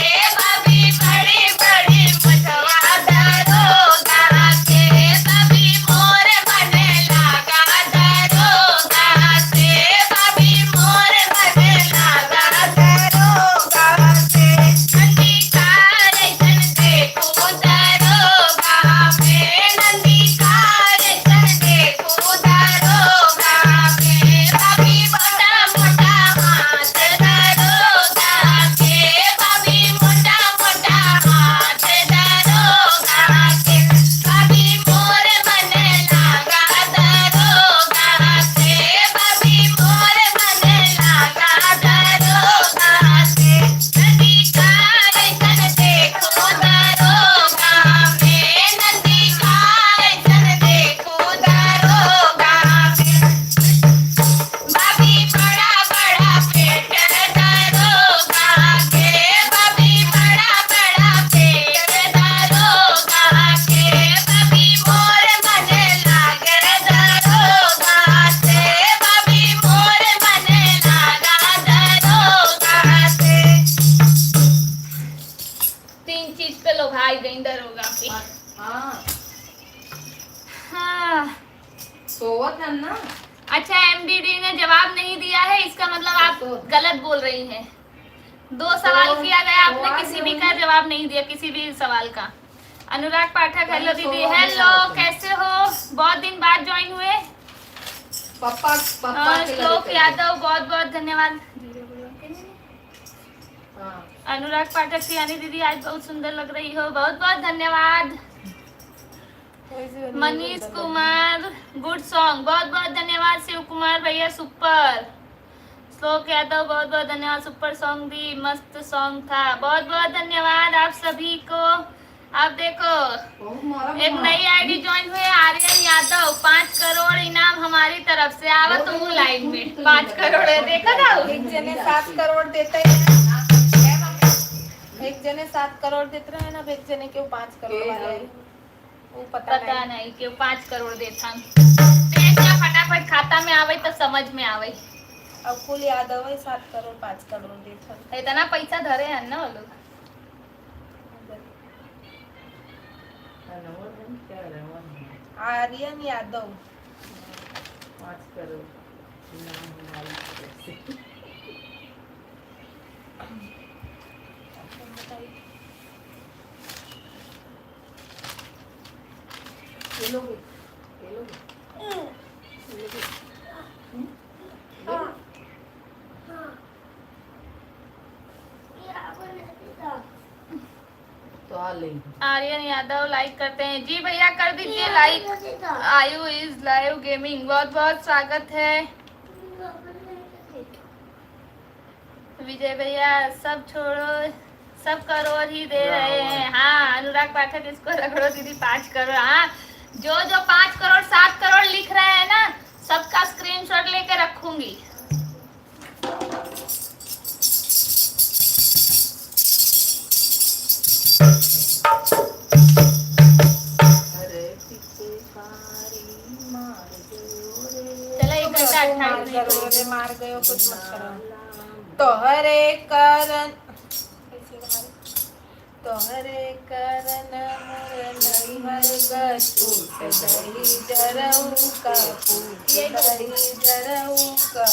अभी बड़ी बड़ी मुड़वा दरोगा के, अभी मोर मन लगा दरोगा से, अभी मोर मन लगा दरोगा से। नंदी का ऐसन देखो दरोगा में, नंदी का ऐसन देखो दरोगा में। भाभी मोटा मोटा हाथ दरोगा के, भाभी मोटा मोटा हाथ दरोगा के, भाभी मोर मन लगा दरोगा से, भाभी मोर मन लगा दरोगा से। नंदी का ऐसन देखो दरोगा में, नंदी का ऐसन देखो दरोगा में। भाभी बड़ा बड़ा पेट दरोगा के, भाभी बड़ा बड़ा पेट दरोगा के, भाभी मोर मन लागे दरोगा से, भाभी मोर मन लगा दरोगा से। 3 चीज पे लोभाई गई दरोगा पे। हाँ हाँ। सोवत है ना। अच्छा MDD ने जवाब नहीं दिया है, इसका मतलब आप गलत बोल रही हैं। 2 सवाल किया गया, आपने किसी भी का जवाब नहीं दिया, किसी भी सवाल का। अनुराग पाठक, हेलो दीदी, हेलो, कैसे हो? बहुत दिन बाद ज्वाइन हुए। पापा श्लोक यादव, बहुत बहुत धन्यवाद। हाँ अनुराग पाठक, सियानी दीदी आज बहुत सुंदर लग रही हो, बहुत बहुत धन्यवाद। मनीष कुमार, गुड सॉन्ग, बहुत बहुत धन्यवाद। शिव कुमार भैया, सुपर। श्लोक यादव, बहुत बहुत धन्यवाद, सुपर सॉन्ग भी, मस्त सॉन्ग था, बहुत बहुत धन्यवाद आप सभी को। आप देखो एक नई आईडी ज्वाइन हुए, आर्यन यादव, 5 करोड़ इनाम हमारी तरफ से। आवा तुम लाइन में 5 करोड़ है, देखा था? एक जने 7 करोड़ देते हैं, एक जने 7 करोड़ देते रहे ना, एक जने क्यों 5 करोड़ वाले, वो पता पता नहीं क्यों 5 करोड़ देता। देखना फटाफट खाता में आवे तो समझ में आवे। अब कुल यादव है 7 करोड़ 5 करोड़ देता। इतना पैसा धरे हैं ना वो लोग। आर्यन यादव 5 करोड़ इनाम हमारी तरफ से। खेलोगे तो आ ले। आर्यन यादव लाइक करते हैं जी भैया, कर दीजिए लाइक। आयु इज लाइव गेमिंग, बहुत बहुत स्वागत है। विजय भैया, सब छोड़ो, सब करोड़ ही दे रहे हैं। हाँ अनुराग पाठक, इसको रगड़ो दीदी, 5 करोड़। हाँ जो जो 5 करोड़ 7 करोड़ लिख रहे हैं ना, सबका स्क्रीनशॉट लेके रखूंगी। चलो 1 घंटा 28 मिनट। मार गयो कुछ मत करो। तोहरे कारण मोर नैहर गछूट दही जरऊ का फूट, दही जरऊ का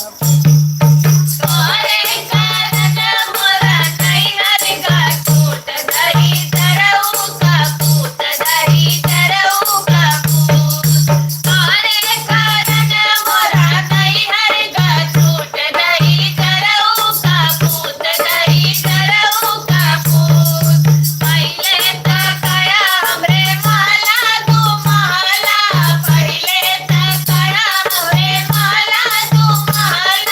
तोरे कारण मोरा नैहर गछूट दही जरऊ का फूट, दही जरऊ का फूट। तोरे कारण मोरा नैहर गछूट दही जरऊ का फूट, दही जरऊ का फूट। पहिले त कया हमरे माला तू माला, पहिले त कया हमरे माला तू माला।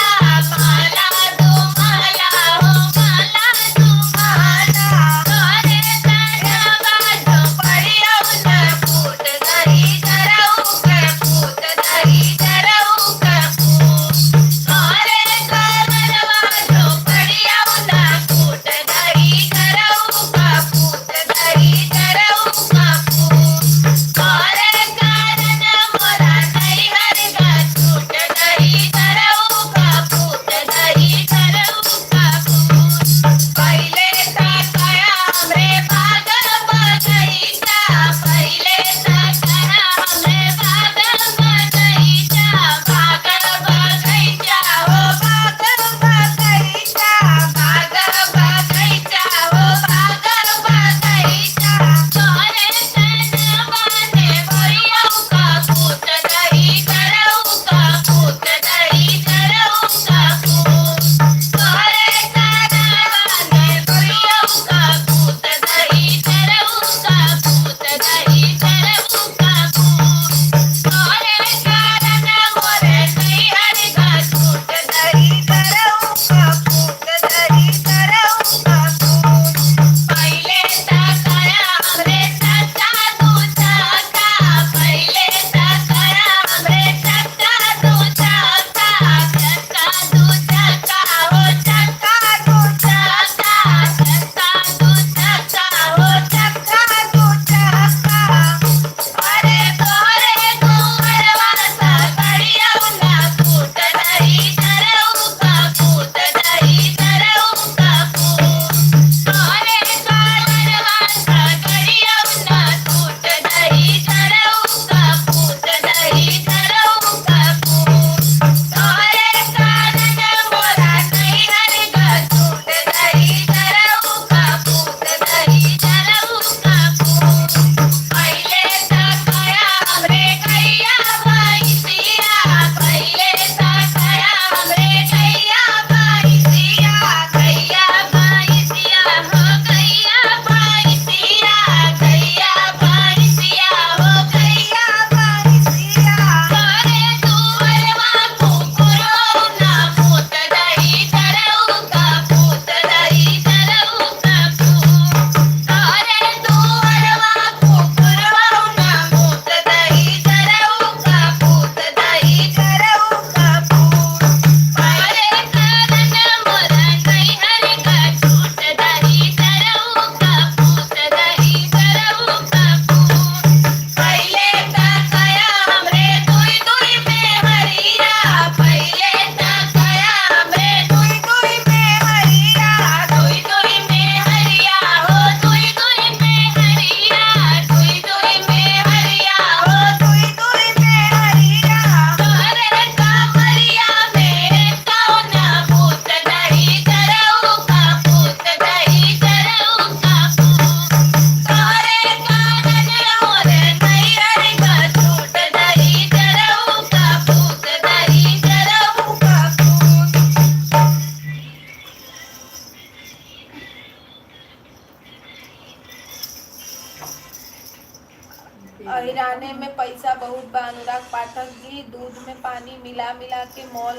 पाठक जी, दूध में पानी मिला मिला के माल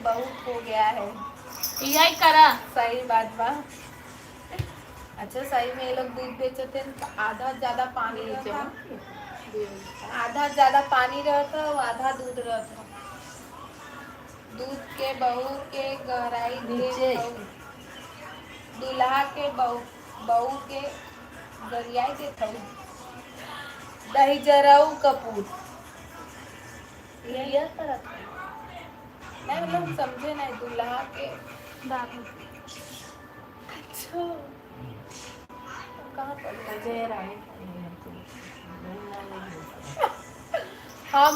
बहुत हो गया है। यही करा। सही बात बा। अच्छा सही में ये लोग दूध बेचते हैं तो आधा ज्यादा पानी रहता, आधा ज्यादा पानी रहता और आधा दूध रहता। दूध के बहू के गहराई के बहू, दूल्हा के बहू के गरियाई के थऊ, दही जराऊ कपूर। ये तरह नहीं, मतलब समझे नहीं, दूल्हा के बाबू अच्छा कहाँ पर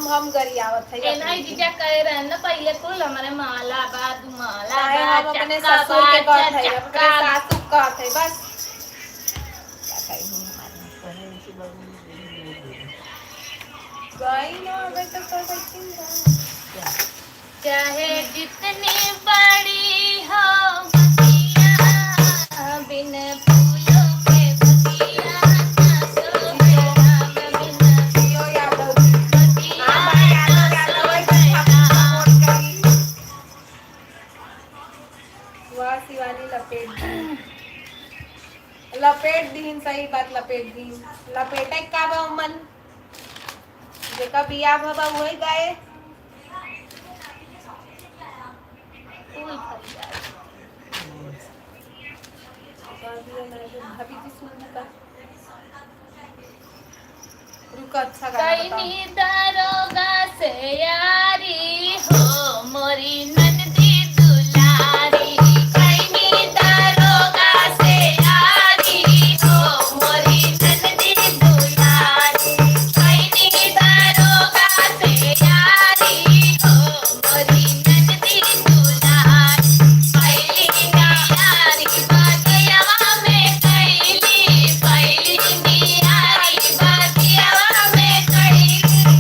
हम गरियावत है ए नहीं जीजा कह रहे हैं ना पहले कुल हमारे माला बा दुमाला नहीं, बा हम अपने चक्का ससुर के बा कहत है, अपने चक्का सासू कहत है बस। गई ना अगर तक तो बैठी चाहे जितनी बड़ी हो बगिया बिन फूलों के बगिया ना शोभेला बिन जियो यादव बगिया ना शोभेला। वाह शिवानी लपेट दीन, सही बात लपेट दीन। लपेटे का बा मन जेका बिया भबा वही गाए। फूल फल जाए। भाभी जी सुन का रुक, अच्छा गाना कई बताओ। नी दारोगा से यारी हो मोरी नंदी दुलारी, कई नी दारोगा से यारी हो मोरी नंदी दुलारी, कई नी दारोगा से यारी हो मोरी नंदी दुलारी। पहली नियारी बातियावा में कैली, पहली नियारी बातियावा में कैली,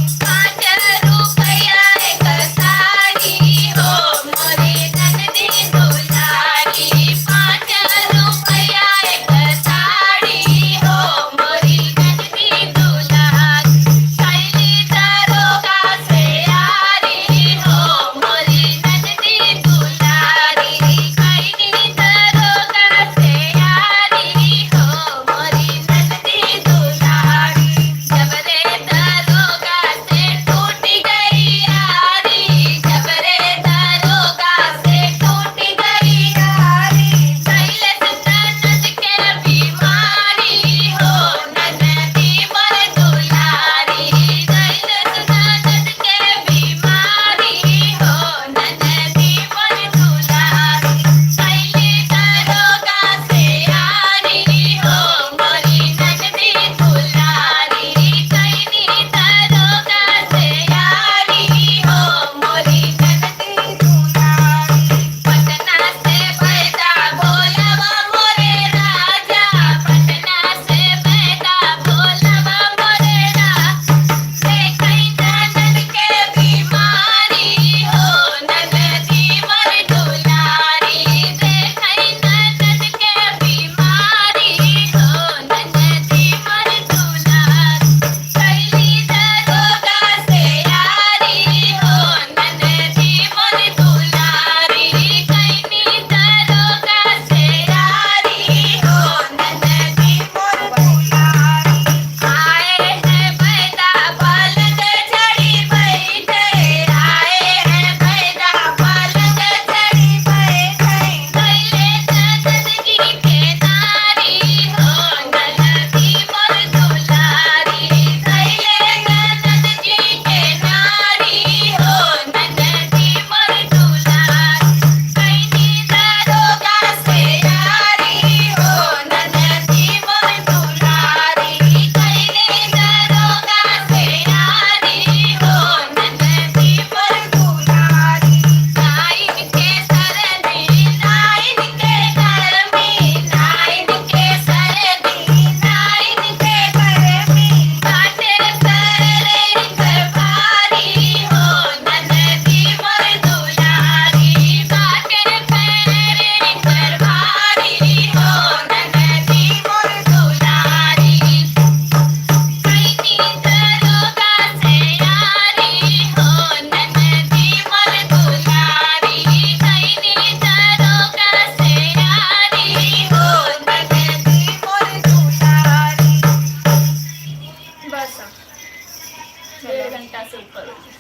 1.5 घंटा से ऊपर हो गया।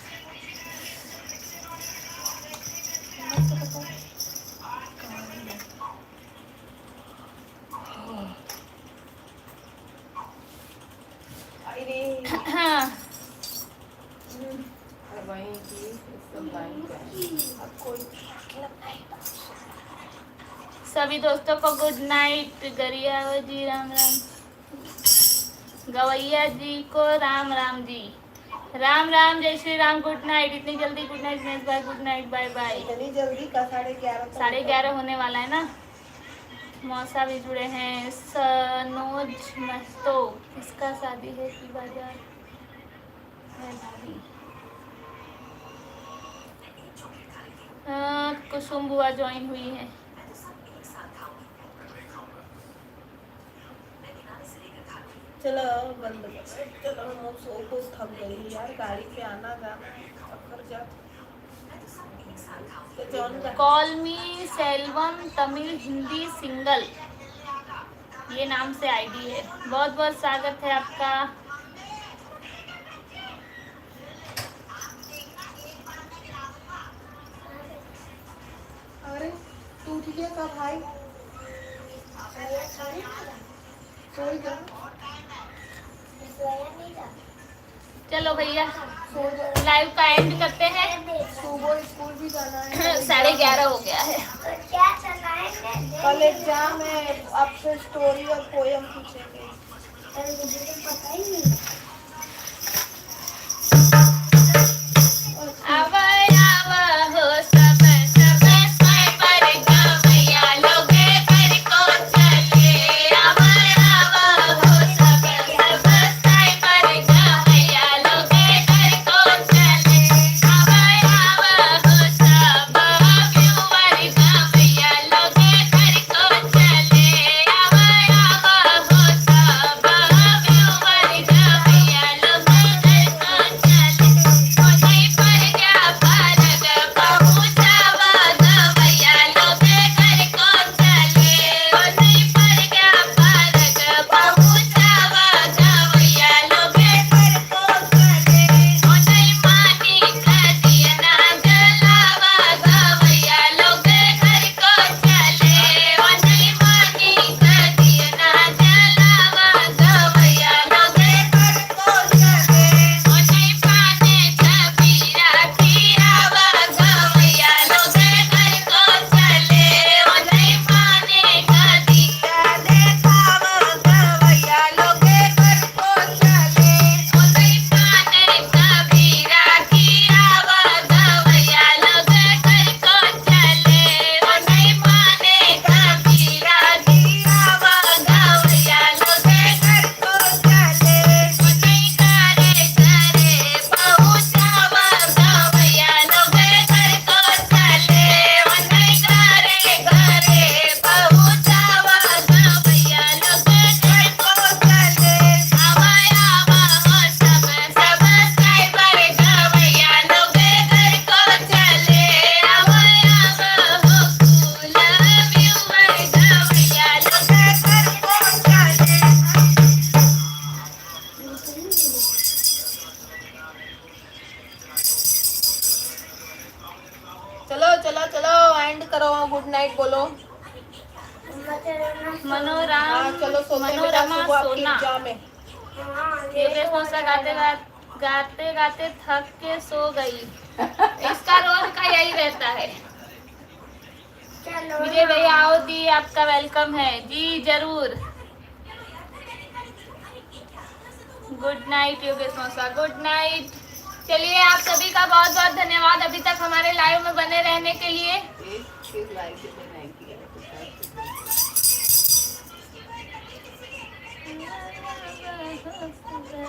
अरे हाँ, वहीं की सब लाइन पे है। अब कोई सभी दोस्तों को गुड नाइट। गरिया जी राम राम, गवैया जी को राम राम जी, राम राम, जय श्री राम, गुड नाइट। इतनी जल्दी गुड नाइट दिनेश भाई, गुड नाइट, बाय बाय। इतनी जल्दी का 11:30 11:30 होने वाला है ना। मौसा भी जुड़े हैं। सनोज महतो, किसका शादी है की बाजार है भाभी। कुसुम बुआ ज्वाइन हुई है। चलो बंद कर, चलो हम सो को थक गई यार, गाड़ी पे आना जाना थक जा। तो जॉन का कॉल मी सेल्वम तमिल हिंदी सिंगल, ये नाम से आईडी है। बहुत बहुत स्वागत है आपका। अरे टूट गया का भाई, सो जा चलो भैया सो जा, लाइव का एंड करते हैं। सुबह स्कूल भी जाना है। 11:30 हो गया है। कल एग्जाम है, आपसे स्टोरी और पोयम पूछेंगे। अब हो सब सब पर गवैया लोग घर को चले। अब हो सब सब पर गवैया लोग घर को चले। अब हो सब व्यूअर गवैया लोग घर को चले। अब हो सब व्यूअर गवैया लोग घर को चले। ओझई पर क्या फरक पहुँचावा गवैया लोग घर को चले। ओझई पर क्या फरक पहुँचावा गवैया लोग घर को चले। ओझई पानी का दिया ना जलावा गवैया लोग घर को चले। ओझई पानी का दिया ना जलावा गवैया लोग घर को चले। ओझई पानी कबीरा खियावा गवैया लोग घर को चले। ओझई पानी का दिया देखावा गवैया लोग घर को चले। ओझई पानी कबीरा खियावा गवैया लोग घर को चले। ओझई पानी कबीरा खियावा गवैया लोग घर को चले। ओझई करे करे पहुँचावा गवैया लोग घर को चले। ओझई करे करे पहुँचावा गवैया लोग घर को चले। आवा आवा हो सब सब साइबर गवैया लोग घर को चले। आवा आवा हो कूल व्यूअर गवैया लोग घर को चले। चलो चलो चलो एंड करो, गुड नाइट बोलो। मनोरमा हाँ चलो सोते हैं, बेटा मनोरमा सुबह आपकी सोना, एग्जाम है। ये मौसा गाते गाते थक के सो गई। इसका रोज का यही रहता है। विजय भैया आओ दी, आपका वेलकम है जी, जरूर। गुड नाइट योगेश मौसा, गुड नाइट। चलिए आप सभी का बहुत बहुत धन्यवाद अभी तक हमारे लाइव में बने रहने के लिए। एक लाइक से नहीं किया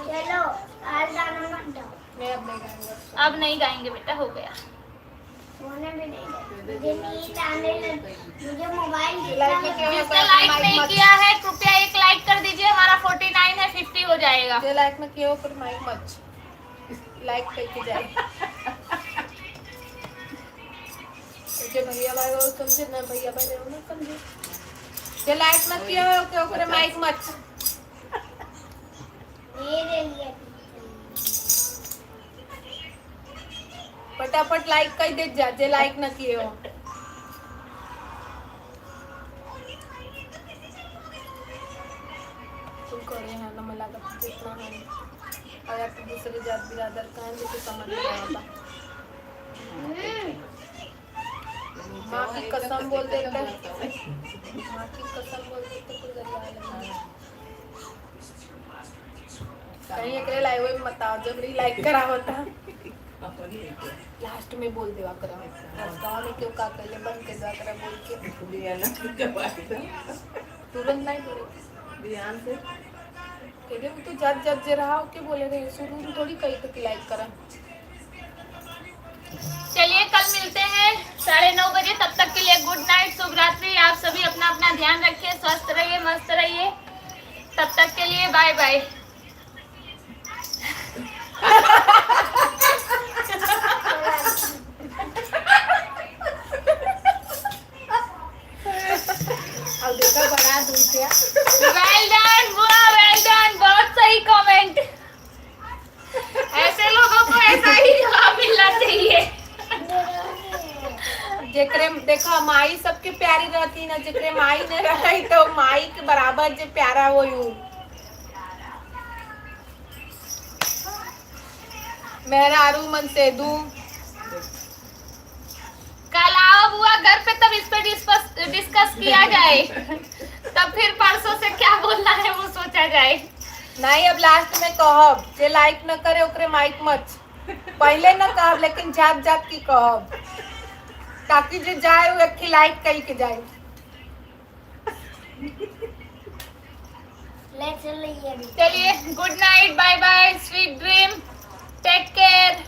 चलो आज गाना मत गाओ। मैं अब नहीं गाऊंगा। अब नहीं गाएंगे बेटा, हो गया। सोने भी नहीं गए। मुझे नींद आने लगी, मुझे मोबाइल लाइक में देखना क्यों है। जिसने लाइक नहीं किया है कृपया एक लाइक कर दीजिए, हमारा 49 है, 50 हो जाएगा। ये लाइक में क्यों फिर माइक मच लाइक करके जाए। जो भैया भाई वो समझे ना, भैया भाई वो ना समझे। ये लाइक में क्यों फिर माइक मच। मेरे लिए फटाफट लाइक कर दे जा जे लाइक न किए हो। तुम करे हैं ना मला का जितना है अगर तो दूसरे जात बिरादर का है तो समझ नहीं आता। माँ की कसम बोल देते माँ की कसम बोल देते कोई गरिया लगे कहीं एकरे लाइव में बताओ जब री लाइक करा होता लास्ट में बोल देवा करा गाँव में क्यों का कर ले बंद कर देवा करा बोल के तुरंत नहीं बोले ध्यान से कहते वो तो जब जब जे रहा के बोले रहे शुरू में थोड़ी कही तो कि लाइक करा। चलिए कल मिलते हैं 9:30 बजे, तब तक के लिए गुड नाइट, शुभ रात्रि। आप सभी अपना अपना ध्यान रखिए, स्वस्थ रहिए, मस्त रहिए। तब तक के लिए बाय बाय। अब देखा बना दूसरा वेल डन बुआ, वेल डन, बहुत सही कमेंट। ऐसे लोगों को ऐसा ही जवाब मिलना चाहिए। जेकरे देखा माई सबके प्यारी रहती ना, जेकरे माई ने रही तो माई के बराबर जे प्यारा हो यू। मेहरारू मन से दू कल आओ बुआ घर पे, तब इस पे डिस्कस किया जाए। तब फिर परसों से क्या बोलना है वो सोचा जाए। नहीं अब लास्ट में कहब जे लाइक न करे ओकरे माइक मत पहले न कहब, लेकिन जात जात की कहब ताकि जो जाए वो एक लाइक कही के जाए। ले चलो ये भी। चलिए good night, bye bye, sweet dream, take care.